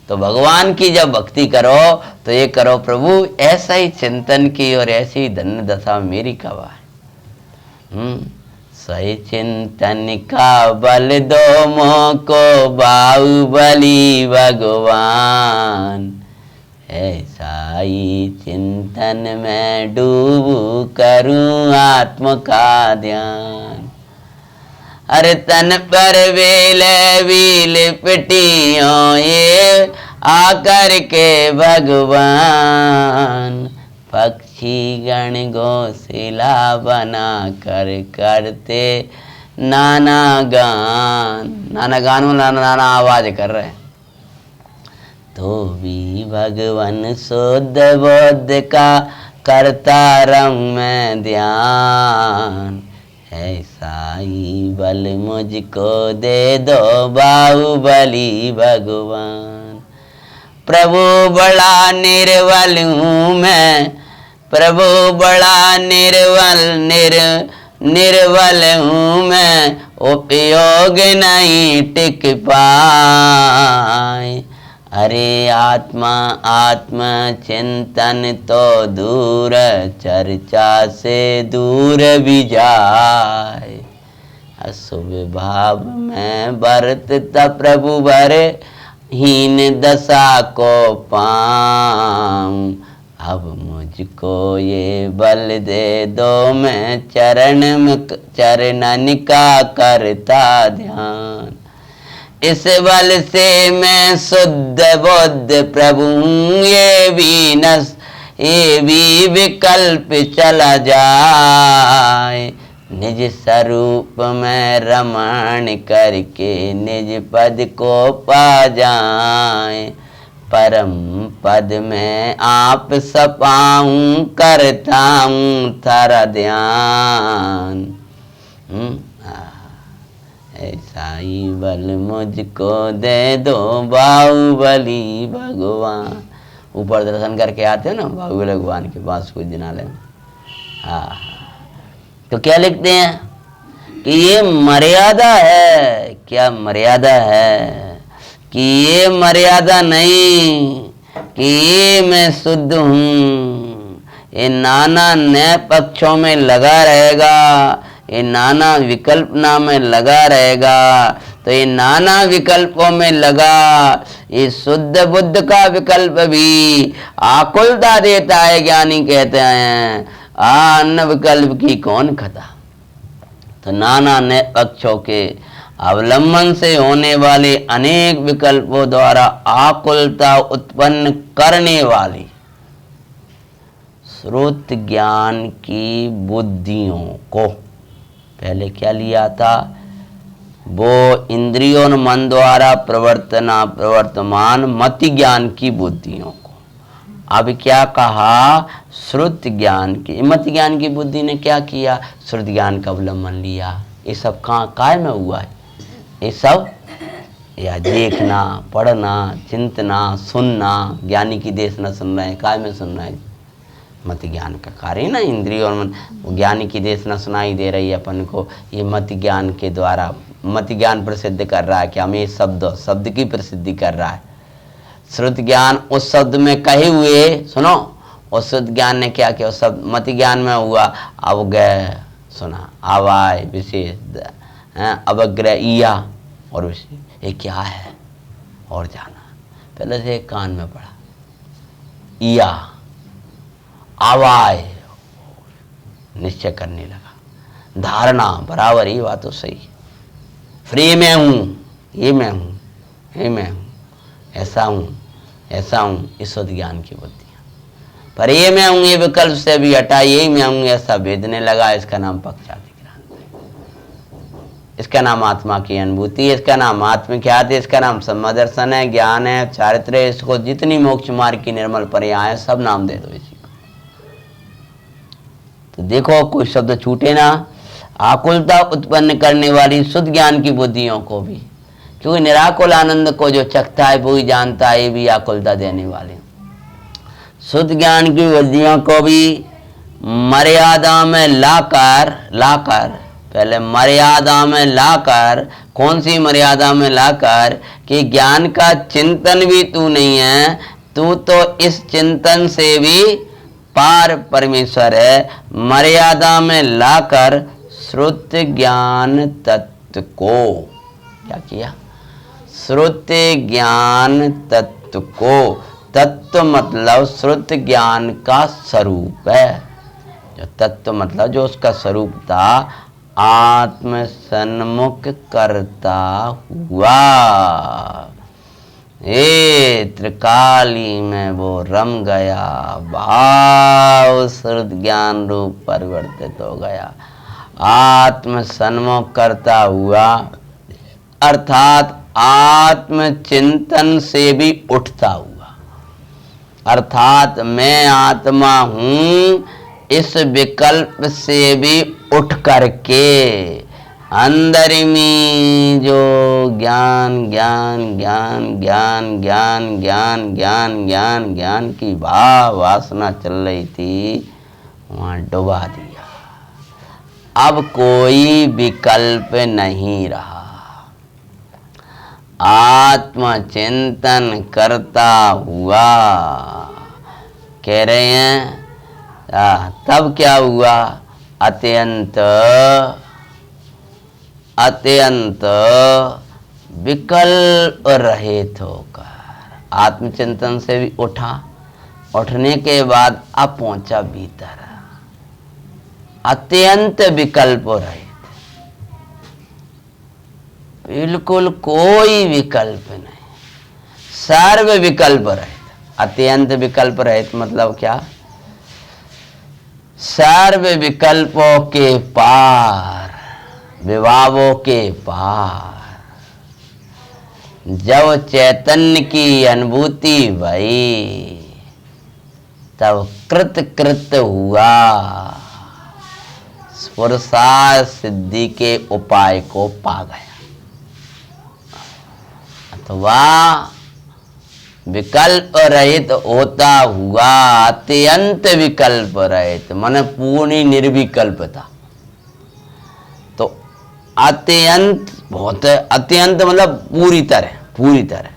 तो भगवान की जब भक्ति करो तो ये करो, प्रभु ऐसा ही चिंतन की और ऐसी ही धन्य दशा मेरी कब आए। सही चिंतन का बल दो मोको बाहुबली भगवान, ऐसा ही चिंतन में डूबू करूं आत्म का ध्यान। अरे तन पर वेल पिटियों ये आकर के भगवान, पक्षी गण घोंसला बना कर करते नाना गान में नाना आवाज कर रहे। तो भी भगवान शुद्ध बोध का करता रंग में ध्यान, ऐसा ही बल मुझको दे दो बाहुबली भगवान। प्रभु बड़ा निर्बल हूँ मैं, प्रभु बड़ा निर्बल हूँ मैं, उपयोग नहीं टिक पाए। अरे आत्मा चिंतन तो दूर, चर्चा से दूर भी जाए। अशुभ भाव में बरतता प्रभु भरे, हीन दशा को पाऊं। अब मुझको ये बल दे दो, मैं चरणन का करता ध्यान। इस बल से मैं शुद्ध बुद्ध प्रभु हूँ, ये भी विकल्प चला जाए। निज स्वरूप में रमण करके निज पद को पा जाए। परम पद में आप सपाऊं, करता हूँ थारा ध्यान। ऐसा ही बल मुझको दे दो बाहुबली भगवान। ऊपर दर्शन करके आते हो ना बाहुबली भगवान के पास कुछ जिनालय में। हाँ, तो क्या लिखते हैं कि ये मर्यादा है। क्या मर्यादा है? कि ये मर्यादा नहीं कि ये मैं शुद्ध हूँ। ये नाना नए पक्षों में लगा रहेगा, ये नाना विकल्पना में लगा रहेगा। तो ये नाना विकल्पों में लगा ये शुद्ध बुद्ध का विकल्प भी आकुलता देता है। ज्ञानी कहते हैं अन्य विकल्प की कौन खता। तो नाना नए पक्षों के अवलंबन से होने वाले अनेक विकल्पों द्वारा आकुलता उत्पन्न करने वाली श्रुत ज्ञान की बुद्धियों को पहले क्या लिया था? वो इंद्रियों और मन द्वारा प्रवर्तमान मति ज्ञान की बुद्धियों को अब क्या कहा? श्रुत ज्ञान की। मति ज्ञान की बुद्धि ने क्या किया? श्रुत ज्ञान का अवलंबन लिया। ये सब कहाँ काय में हुआ है? ये सब या देखना, पढ़ना, चिंतना, सुनना। ज्ञानी की देश न सुन रहे हैं, काय में सुन रहे हैं? मति ज्ञान का कार्य ना इंद्रिय और मन। ज्ञानी की देश न सुनाई दे रही है अपन को। ये मति ज्ञान के द्वारा मति ज्ञान प्रसिद्ध कर रहा है कि हमें शब्द की प्रसिद्धि कर रहा है। श्रुत ज्ञान उस शब्द में कहे हुए सुनो, उस श्रुत ज्ञान ने क्या किया? उस शब्द मति ज्ञान में हुआ अवगय सुना, आवाय विशेष, अवग्रह और विशेष। ये क्या है? और जाना। पहले से कान में पड़ा इया आवाय, निश्चय करने लगा। धारणा बराबर ही बात तो सही। फ्री में हूँ, ये मैं हूँ, ये मैं हूँ, ऐसा हूँ, ऐसा हूँ। इस शुद्ध ज्ञान की बुद्धियाँ। पर ये मैं हूँ ये विकल्प से भी हटा, यही मैं हूँ ऐसा भेदने लगा। इसका नाम पक्षाधिक्रांत है। इसका नाम आत्मा की अनुभूति है। इसका नाम आत्मख्याति है। इसका नाम सम्यदर्शन है, ज्ञान है, चारित्र है। इसको जितनी मोक्ष मार्ग की निर्मल पर्याय है सब नाम दे दो इसी को। तो देखो कोई शब्द छूटे ना। आकुलता उत्पन्न करने वाली शुद्ध ज्ञान की बुद्धियों को भी, क्योंकि निराकुल आनंद को जो चखता है वो ही जानता है, ये भी आकुलता देने वाले। शुद्ध ज्ञान की बुद्धियों को भी मर्यादा में लाकर पहले मर्यादा में लाकर, कौन सी मर्यादा में लाकर कि ज्ञान का चिंतन भी तू नहीं है, तू तो इस चिंतन से भी पार परमेश्वर है। मर्यादा में लाकर श्रुत ज्ञान तत्व को क्या किया? श्रुत ज्ञान तत्व को, तत्व मतलब श्रुत ज्ञान का स्वरूप है। जो तत्व मतलब जो उसका स्वरूप था, आत्म सन्मुख करता हुआ त्रिकाली में वो रम गया, भाव श्रुत ज्ञान रूप परिवर्तित हो गया। आत्म सन्मुख करता हुआ अर्थात आत्म चिंतन से भी उठता हुआ, अर्थात मैं आत्मा हूँ इस विकल्प से भी उठ करके अंदर में जो ज्ञान ज्ञान ज्ञान ज्ञान ज्ञान ज्ञान ज्ञान ज्ञान ज्ञान की भाव वासना चल रही थी, वहाँ डुबा दिया। अब कोई विकल्प नहीं रहा। आत्मचिंतन करता हुआ कह रहे हैं तब क्या हुआ? अत्यंत विकल्प रहित होकर आत्मचिंतन से भी उठा। उठने के बाद अब पहुंचा भीतर, अत्यंत विकल्प रहित। बिल्कुल कोई विकल्प नहीं, सर्व विकल्प रहित। अत्यंत विकल्प रहित मतलब क्या? सर्व विकल्पों के पार, विभावों के पार। जब चैतन्य की अनुभूति भई तब कृत कृत हुआ, पुरुषार्थ सिद्धि के उपाय को पा गया। अथवा विकल्प रहित होता हुआ अत्यंत विकल्प रहित, मन पूर्ण निर्विकल्पता। तो अत्यंत बहुत, अत्यंत मतलब पूरी तरह।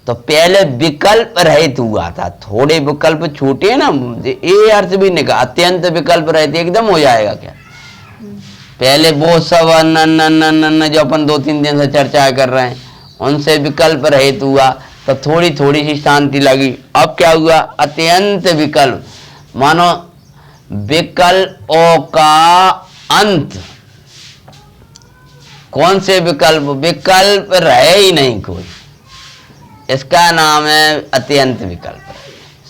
तो पहले विकल्प रहित हुआ था, थोड़े विकल्प छूटे ना, ये अर्थ भी नहीं कहा अत्यंत विकल्प रहित एकदम हो जाएगा क्या? पहले वो सब न जो अपन 2-3 दिन से चर्चा कर रहे हैं उनसे विकल्प रहित हुआ तो थोड़ी थोड़ी सी शांति लगी। अब क्या हुआ? अत्यंत विकल्प, मानो विकल्पों का अंत। कौन से विकल्प? विकल्प रहे ही नहीं कोई, इसका नाम है अत्यंत विकल्प।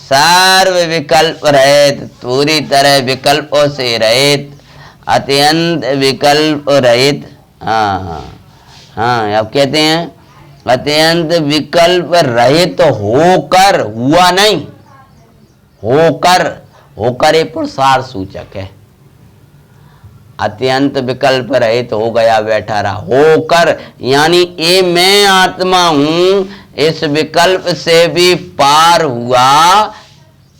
सर्व विकल्प रहित, पूरी तरह विकल्पों से रहित, अत्यंत विकल्प रहित। हाँ, अब कहते हैं अत्यंत विकल्प रहित होकर, हुआ नहीं, होकर ये पुरुषार्थ सूचक है। अत्यंत विकल्प रहित हो गया, बैठा रहा। होकर यानी ये मैं आत्मा हूं, इस विकल्प से भी पार हुआ,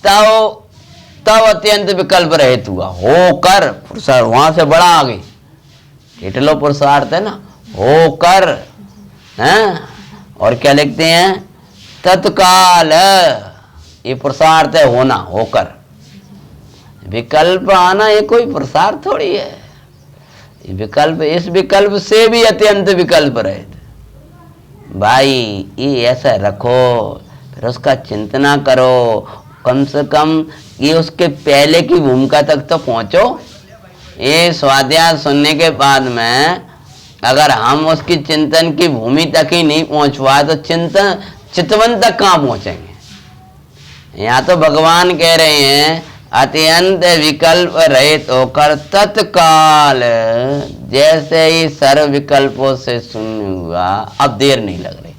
तब अत्यंत विकल्प रहित हुआ। होकर पुरुषार्थ, वहां से बड़ा आ गई, केटलो पुरुषार्थ है ना, होकर है। और क्या लिखते हैं? तत्काल, ये पुरुषार्थ है होना, होकर। विकल्प आना ये कोई पुरुषार्थ थोड़ी है। विकल्प, इस विकल्प से भी अत्यंत विकल्प रहित। भाई ये ऐसा रखो, फिर उसका चिंतना करो, कम से कम ये उसके पहले की भूमिका तक तो पहुंचो। ये स्वाध्याय सुनने के बाद में अगर हम उसकी चिंतन की भूमि तक ही नहीं पहुंच पाए तो चितवन तक कहाँ पहुंचेंगे? यहाँ तो भगवान कह रहे हैं अत्यंत विकल्प रहित होकर तत्काल, जैसे ही सर्व विकल्पों से शून्य हुआ, अब देर नहीं लग रही।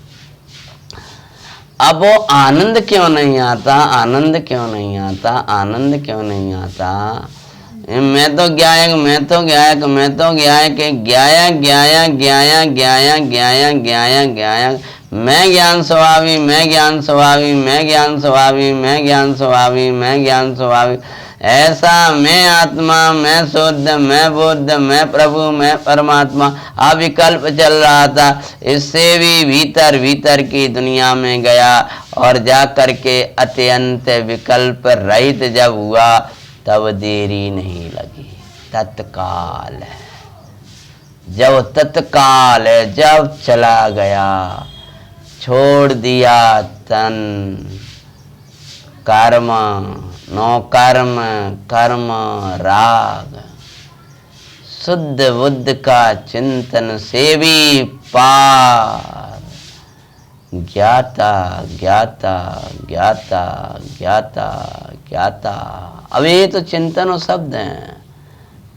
अब वो आनंद क्यों नहीं आता? आनंद क्यों नहीं आता? आनंद क्यों नहीं आता? मैं तो ज्ञायक, मैं तो ज्ञायक, मैं तो ज्ञायक, ज्ञायक ज्ञायक ज्ञायक ज्ञायक ज्ञायक ज्ञायक ज्ञायक, मैं ज्ञान स्वभावी, मैं ज्ञान स्वभावी, मैं ज्ञान स्वभावी, मैं ज्ञान स्वभावी, मैं ज्ञान स्वभावी। ऐसा मैं आत्मा, मैं शुद्ध, मैं बुद्ध, मैं प्रभु, मैं परमात्मा अविकल्प चल रहा था। इससे भी भीतर भीतर की दुनिया में गया और जा करके अत्यंत विकल्प रहित जब हुआ तब देरी नहीं लगी। तत्काल है, जब तत्काल है, जब चला गया, छोड़ दिया तन कर्म, नो कर्म कर्म राग, शुद्ध बुद्ध का चिंतन से भी पार, ज्ञाता ज्ञाता ज्ञाता ज्ञाता ज्ञाता। अब ये तो चिंतन और शब्द हैं,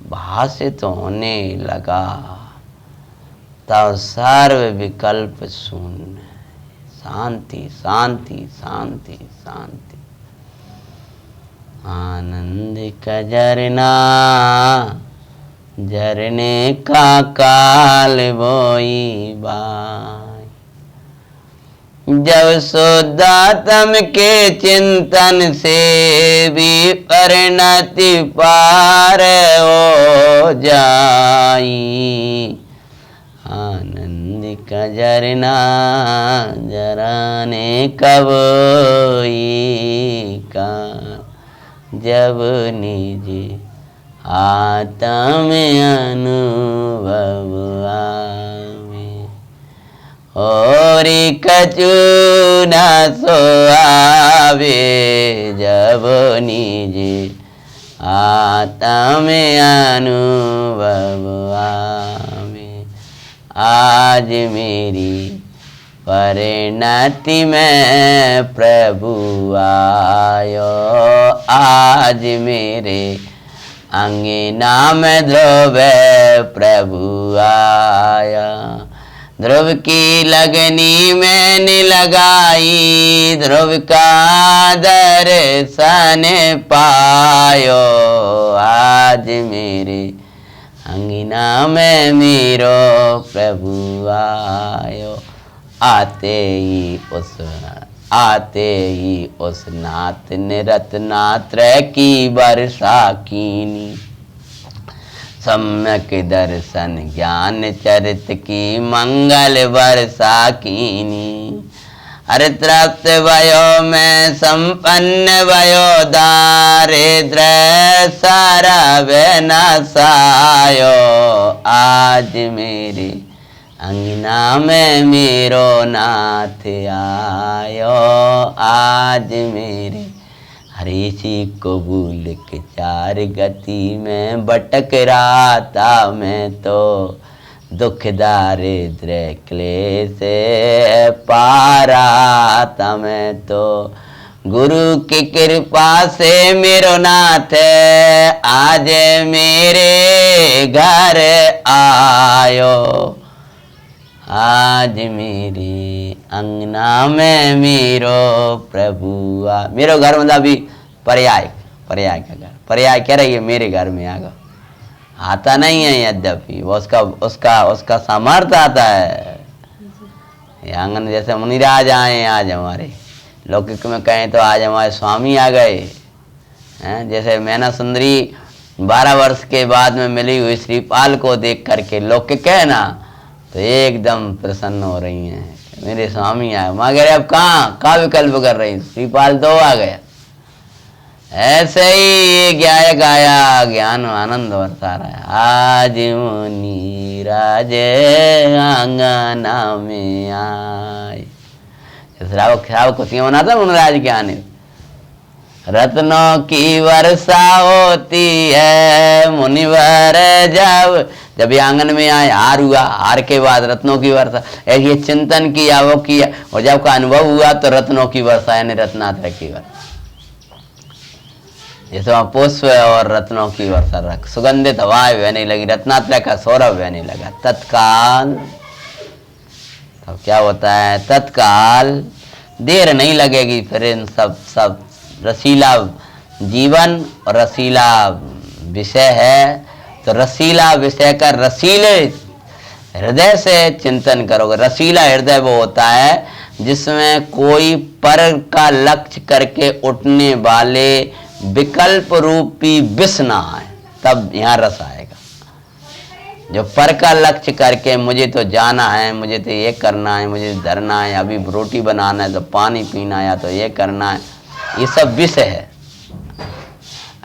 भाषित होने लगा तब सर्व विकल्प शून्य, शांति शांति शांति शांति। आनंद का झरना, झरने का काल बोई बाई, जब शुद्धात्म के चिंतन से भी परिणति पार हो जाई। आनंद का झरना झराने कब का, जब निज आत्म अनुभव आवे, और कछु न सोआवे, जब निज आत्म अनुभव आवे। आज मेरी परिणति में प्रभु आयो, आज मेरे अंगना में ध्रुव प्रभु आया। ध्रुव की लगनी मैंने लगाई, ध्रुव का दर्शन पायो, आज मेरे अंगना में मेरो प्रभु आयो। आते ही उस नाथ ने रत्नात्रय की वर्षा कीनी, सम्यक दर्शन ज्ञान चरित की मंगल वर्षा कीनी। अरे तृप्त भयो मैं संपन्न भयो, दारिद्र सारा नासायो, आज मेरे अंगना में मेरो नाथ आयो, आज मेरे हरीसी कबूल के चार गति में भटक रहा था मैं तो, दुख दारिद्र क्लेश पा रहा था मैं तो। गुरु की कृपा से मेरो नाथ आज मेरे घर आयो, आज मेरे अंगना में मेरो प्रभु आ। मेरो घर मतलब अभी पर्याय का घर, पर्याय कह रही है मेरे घर में आ गया, आता नहीं है यद्यपि वो उसका सामर्थ्य आता है। ये आंगन जैसे मुनिराज आए आज हमारे लौकिक में कहें तो आज हमारे स्वामी आ गए हैं। जैसे मैना सुंदरी 12 वर्ष के बाद में मिली हुई श्रीपाल को देख करके लौकिक है ना, तो एकदम प्रसन्न हो रही हैं, मेरे स्वामी आए। माँ कह रहे अब कहाँ विकल्प कर रही, श्रीपाल तो आ गया। ऐसे ही ये गायक आया, ज्ञान आनंद बरसा रहा है। आज मुनि राज आंगना में आए, श्रावक खुशियां मनाता मुनिराज के आने। रत्नों की वर्षा होती है मुनिवर जब ये आंगन में आए, हार हुआ, हार के बाद रत्नों की वर्षा, ये चिंतन किया वो किया, और जब का अनुभव हुआ तो रत्नों की वर्षा यानी रत्नात्रय की वर्षा। जैसे वहां पुष्प और रत्नों की वर्षा रख, सुगंधित हवाएं बहने लगी, रत्नात्रय का सौरभ बहने लगा। तत्काल तब क्या होता है, तत्काल देर नहीं लगेगी, फिर इन सब रसीला जीवन और रसीला विषय है, तो रसीला विषय का रसीले हृदय से चिंतन करोगे। रसीला हृदय वो होता है जिसमें कोई पर का लक्ष्य करके उठने वाले विकल्प रूपी विष ना आए, तब यहाँ रस आएगा। जो पर का लक्ष्य करके मुझे तो जाना है, मुझे तो ये करना है, मुझे धरना है, अभी रोटी बनाना है तो पानी पीना है, या तो ये करना है, ये सब विषय है।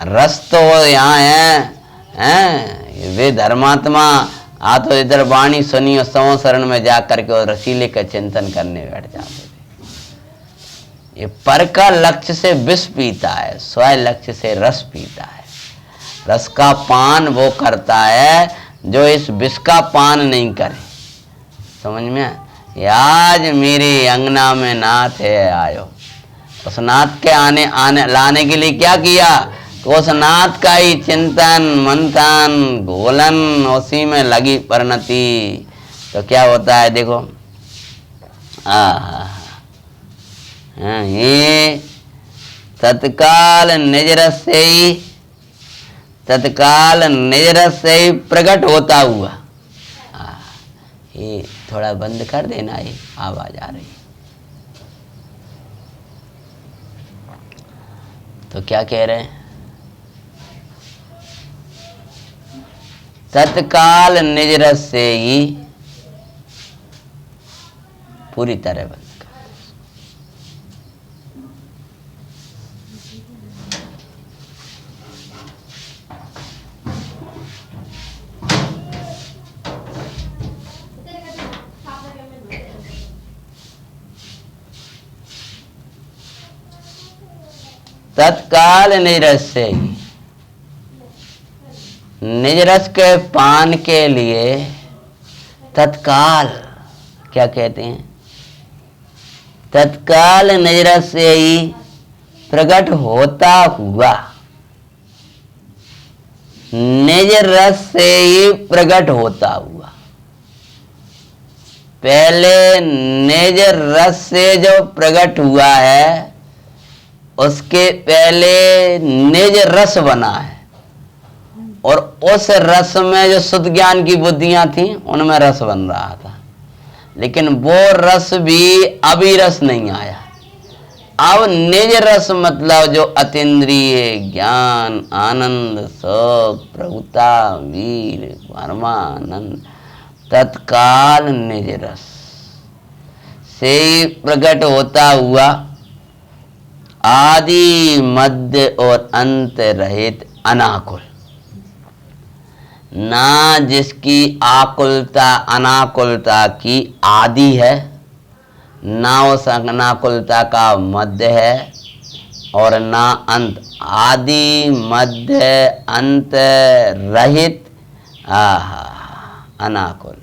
रस तो यहाँ है वे धर्मात्मा आ तो इधर वाणी सुनी और सौ शरण में जा करके और रसीले का चिंतन करने बैठ जाते थे। ये पर का लक्ष्य से विष पीता है, स्वयं लक्ष्य से रस पीता है। रस का पान वो करता है जो इस विष का पान नहीं करे। समझ में आज मेरे अंगना में नाथ है आयो, उस नाथ के आने लाने के लिए क्या किया, उस नाथ का ही चिंतन मंथन घोलन उसी में लगी परिणति। तो क्या होता है देखो, ये तत्काल निज रस से ही प्रकट होता हुआ। ये थोड़ा बंद कर देना, ये आवाज आ रही। तो क्या कह रहे हैं, तत्काल निज रस से ही पूरी तरह बंद कर। तत्काल निज रस से ही, निज रस के पान के लिए तत्काल क्या कहते हैं, तत्काल निज रस से ही प्रकट होता हुआ, निज रस से ही प्रकट होता हुआ। पहले निज रस से जो प्रकट हुआ है, उसके पहले निज रस बना है, और उस रस में जो शुद्ध ज्ञान की बुद्धियां थी उनमें रस बन रहा था, लेकिन वो रस भी अभी रस नहीं आया। अब निज रस मतलब जो अतीन्द्रिय ज्ञान, आनंद, सुख, प्रभुता, वीर, परमानंद, तत्काल निज रस से प्रकट होता हुआ, आदि मध्य और अंत रहित अनाकुल, ना जिसकी आकुलता अनाकुलता की आदि है, ना उस अनाकुलता का मध्य है, और ना अंत, आदि मध्य अंत रहित अनाकुल,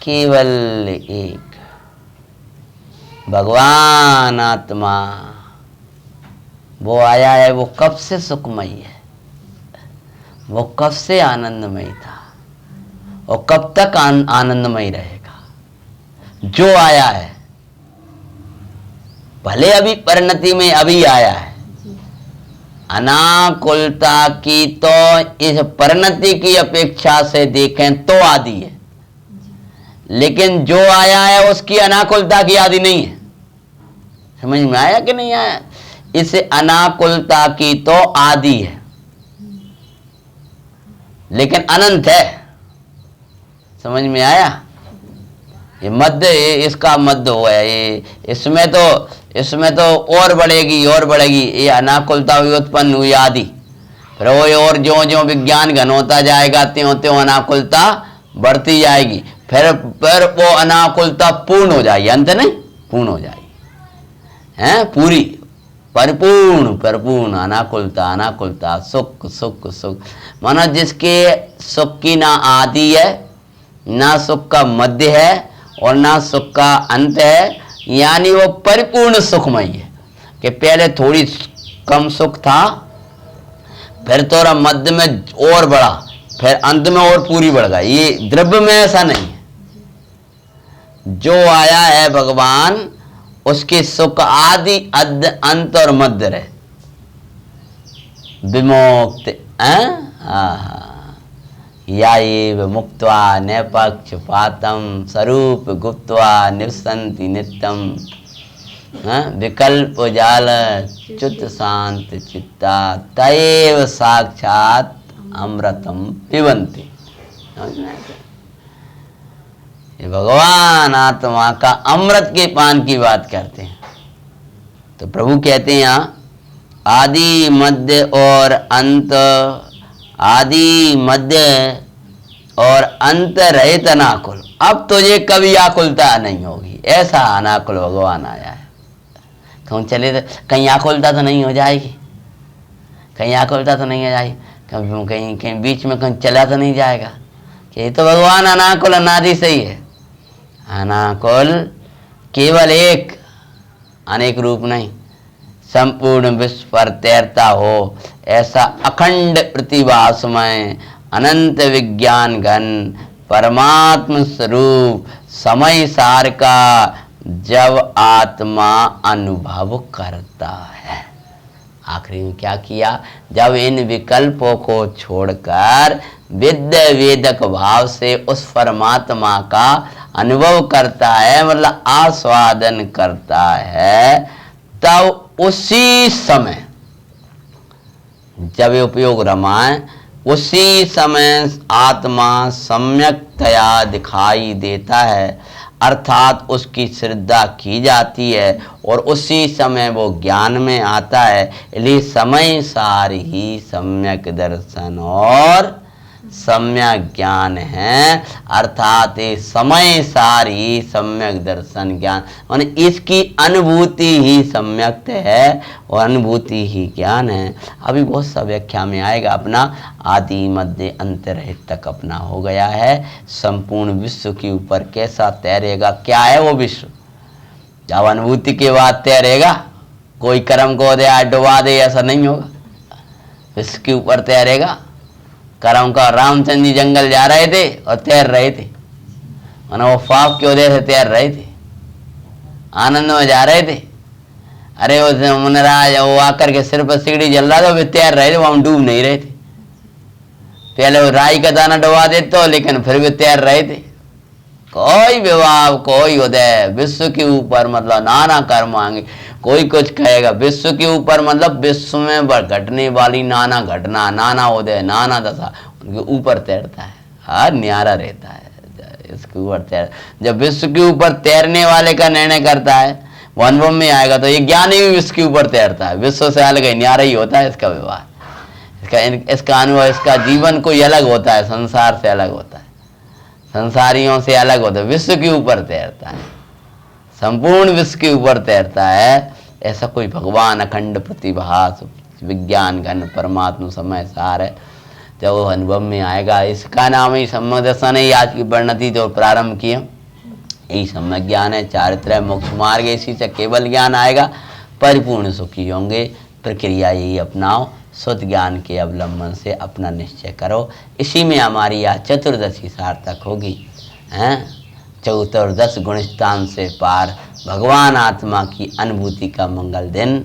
केवल एक भगवान आत्मा वो आया है। वो कब से सुखमयी है, वो कब से आनंदमयी था, और कब तक आनंदमयी रहेगा। जो आया है, भले अभी परिणति में अभी आया है, अनाकुलता की तो इस परिणति की अपेक्षा से देखें तो आदि है, लेकिन जो आया है उसकी अनाकुलता की आदि नहीं है। समझ में आया कि नहीं आया? इस अनाकुलता की तो आदि है, लेकिन अनंत है। समझ में आया? ये मध्य, इसका मध्य हुआ है ये, इसमें तो और बढ़ेगी और बढ़ेगी। ये अनाकुलता हुई, उत्पन्न हुई आदि, फिर वो और ज्यों ज्यों विज्ञान घन होता जाएगा त्यों त्यों अनाकुलता बढ़ती जाएगी, फिर वो अनाकुलता पूर्ण हो जाएगी, अंत नहीं पूर्ण हो जाएगी, हैं पूरी परिपूर्ण अनाकुलता सुख सुख सुख। मानो जिसके सुख की ना आदि है, ना सुख का मध्य है, और ना सुख का अंत है, यानी वो परिपूर्ण सुखमय है। कि पहले थोड़ी कम सुख था, फिर थोड़ा मध्य में और बढ़ा, फिर अंत में और पूरी बढ़ गई। ये द्रव्य में ऐसा नहीं है। जो आया है भगवान, उसके सुख आदि अंत और मध्य रहे, विमुक्त याएव मुक्त्वा नैपक्षपातम स्वरूप गुप्त्वा निवसन्ति नित्यम विकल्प जाल च्युत शांत चित्ता तैव साक्षात अमृतम पिबन्ति। ये भगवान आत्मा का अमृत के पान की बात करते हैं। तो प्रभु कहते हैं यहाँ आदि मध्य और अंत, आदि मध्य और अंत रहित अनाकुल। अब तुझे कभी आकुलता नहीं होगी, ऐसा अनाकुल भगवान आया है। कहूँ चले तो कहीं आकुलता तो नहीं हो जाएगी, कहीं आकुलता तो नहीं हो जाएगी, कहीं कहीं बीच में कहीं चला तो नहीं जाएगा। कि ये तो भगवान अनाकुल अनादि से ही है। अनाकुल केवल एक, अनेक रूप नहीं, संपूर्ण विश्व पर तैरता हो ऐसा अखंड प्रतिभासमय अनंत विज्ञान घन परमात्म स्वरूप समय सार का जब आत्मा अनुभव करता है। आखिरी में क्या किया? जब इन विकल्पों को छोड़कर विद्य वेदक भाव से उस परमात्मा का अनुभव करता है, मतलब आस्वादन करता है, तब उसी समय जब ये उपयोग रमाए, उसी समय आत्मा सम्यकतया दिखाई देता है, अर्थात उसकी श्रद्धा की जाती है और उसी समय वो ज्ञान में आता है। इसलिए समय सार ही सम्यक दर्शन और सम्यक ज्ञान है, अर्थात ये समय सारी सम्यक दर्शन ज्ञान, माने इसकी अनुभूति ही सम्यक है और अनुभूति ही ज्ञान है। अभी बहुत सा व्याख्या में आएगा। अपना आदि मध्य अंत रहित तक अपना हो गया है। संपूर्ण विश्व के ऊपर कैसा तैरेगा, क्या है वो विश्व, जब अनुभूति के बाद तैरेगा, कोई कर्म को दे डुबा दे ऐसा नहीं होगा, विश्व के ऊपर तैरेगा। कर्म का रामचंद्र जी जंगल जा रहे थे और तैर रहे थे, माना वो पाप की वजह से तैर रहे थे, आनंद में जा रहे थे। अरे वो मुनराज वो आकर के सिर पर सीढ़ी जल रहा था, वे तैर रहे थे, वहां डूब नहीं रहे थे। पहले वो राई का दाना डुबा देते तो, लेकिन फिर भी तैर रहे थे। कोई विवाह कोई उदय, विश्व के ऊपर मतलब नाना कर्म आएंगे। कोई कुछ कहेगा विश्व के ऊपर मतलब विश्व में घटने वाली नाना घटना, नाना उदय, नाना दशा उनके ऊपर तैरता है। हाँ, न्यारा रहता है इसके ऊपर तैर। जब विश्व के ऊपर तैरने वाले का निर्णय करता है, वो अनुभव में आएगा, तो ये ज्ञानी भी विश्व के ऊपर तैरता है। विश्व से अलग न्यारा ही होता है इसका व्यवहार, इसका अनुभव, इसका जीवन कोई अलग होता है, संसार से अलग होता है, संसारियों से अलग होता है। विश्व के ऊपर तैरता है, संपूर्ण विश्व के ऊपर तैरता है। ऐसा कोई भगवान अखंड प्रतिभास विज्ञान घन परमात्मा समय सार है। जब वो अनुभव में आएगा, इसका नाम ही सम्यक दर्शन है। आज की परिणति जो प्रारंभ किए यही सम्यक ज्ञान है, चारित्र है, मोक्ष मार्ग है। इसी से केवल ज्ञान आएगा, परिपूर्ण सुखी होंगे। प्रक्रिया यही अपनाओ, शुद्ध ज्ञान के अवलंबन से अपना निश्चय करो। इसी में हमारी यह चतुर्दशी सार्थक होगी। हैं, चतुर्दश गुणस्थान से पार, भगवान आत्मा की अनुभूति का मंगल दिन।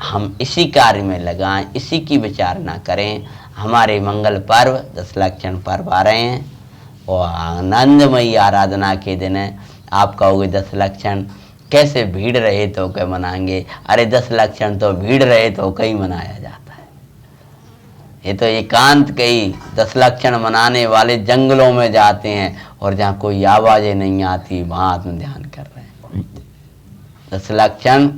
हम इसी कार्य में लगाएं, इसी की विचारणा करें। हमारे मंगल पर्व 10 लक्षण पर्व आ रहे हैं और आनंदमयी आराधना के दिन है। आप कहोगे 10 लक्षण कैसे भीड़ रहे तो क्या मनाएंगे? अरे 10 लक्षण तो भीड़ रहे तो कहीं मनाया जाता है। ये तो एकांत कई 10 लक्षण मनाने वाले जंगलों में जाते हैं और जहाँ कोई आवाजें नहीं आती वहाँ आत्म ध्यान कर रहे हैं। 10 लक्षण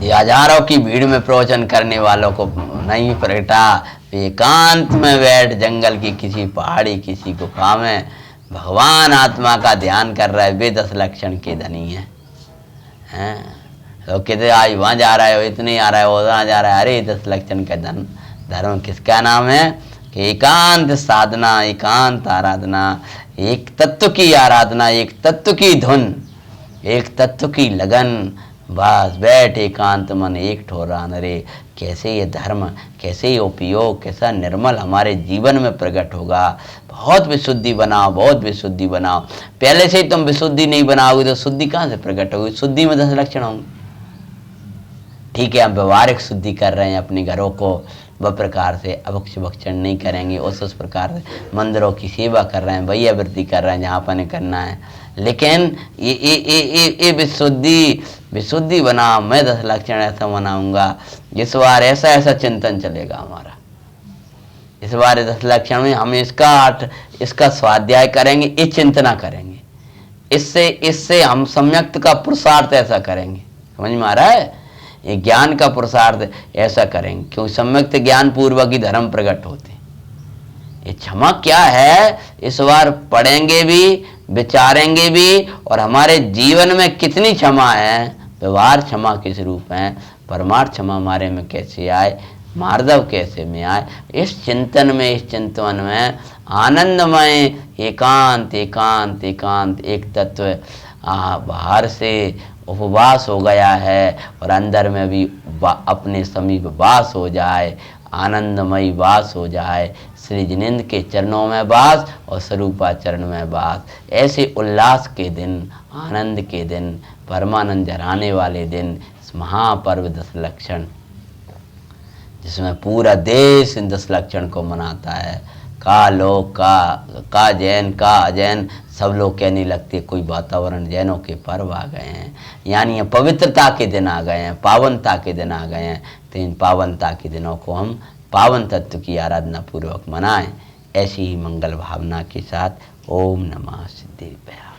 ये हजारों की भीड़ में प्रवचन करने वालों को नहीं प्रगटा, एकांत में बैठ जंगल की किसी पहाड़ी किसी गुफा में भगवान आत्मा का ध्यान कर रहा है। वे 10 लक्षण के धनी है। तो कहते आज वहाँ जा रहा है, इतने आ रहा है, वहाँ जा रहा है। अरे 10 लक्षण का धर्म किसका नाम है? एकांत साधना, एकांत आराधना, एक तत्व की आराधना, एक तत्व की धुन, एक तत्व की लगन। बस बैठ एकांत मन एक ठोरान रे। कैसे ये धर्म, कैसे ये उपयोग, कैसा निर्मल हमारे जीवन में प्रकट होगा। बहुत विशुद्धि बनाओ, बहुत विशुद्धि बनाओ। पहले से ही तुम विशुद्धि नहीं बनाओगे तो शुद्धि कहाँ से प्रकट होगी? शुद्धि में 10 लक्षण होंगे। ठीक है, हम व्यवहारिक शुद्धि कर रहे हैं अपने घरों को, वह प्रकार से अभक्ष भक्षण नहीं करेंगे, उस प्रकार से मंदिरों की सेवा कर रहे हैं, वही आवृत्ति कर रहे हैं जहाँ पर करना है। लेकिन ये विशुद्धि बना, मैं 10 लक्षण ऐसा मनाऊंगा। इस बार ऐसा चिंतन चलेगा हमारा। इस बार 10 लक्षण में हम इसका स्वाध्याय करेंगे, ये चिंतना करेंगे। इससे हम सम्यक्त का पुरुषार्थ ऐसा करेंगे। समझ में आ रहा है? ये ज्ञान का पुरुषार्थ ऐसा करेंगे क्योंकि सम्यक्त ज्ञान पूर्वक ही धर्म प्रकट होते। ये क्षमा क्या है, इस बार पढ़ेंगे भी, विचारेंगे भी, और हमारे जीवन में कितनी क्षमा है, व्यवहार क्षमा किस रूप है, परमार्थ क्षमा हमारे में कैसे आए, मार्दव कैसे में आए। इस चिंतन में, इस चिंतन में आनंदमय एकांत एकांत एकांत एक तत्व बाहर से उपवास हो गया है और अंदर में भी अपने समीप वास हो जाए, आनंदमयी वास हो जाए। श्री जिनेंद्र के चरणों में वास और स्वरूपाचरण में वास। ऐसे उल्लास के दिन, आनंद के दिन, परमानंद जराने वाले दिन, इस महापर्व 10 लक्षण, जिसमें पूरा देश इन 10 लक्षण को मनाता है। का लोग का जैन का अजैन सब लोग कहने लगते, कोई वातावरण जैनों के पर्व आ गए हैं, यानी ये पवित्रता के दिन आ गए हैं, पावनता के दिन आ गए हैं। तो इन पावनता के दिनों को हम पावन तत्व की आराधना पूर्वक मनाएं। ऐसी ही मंगल भावना के साथ ओम नमः सिद्धिर्भयाय।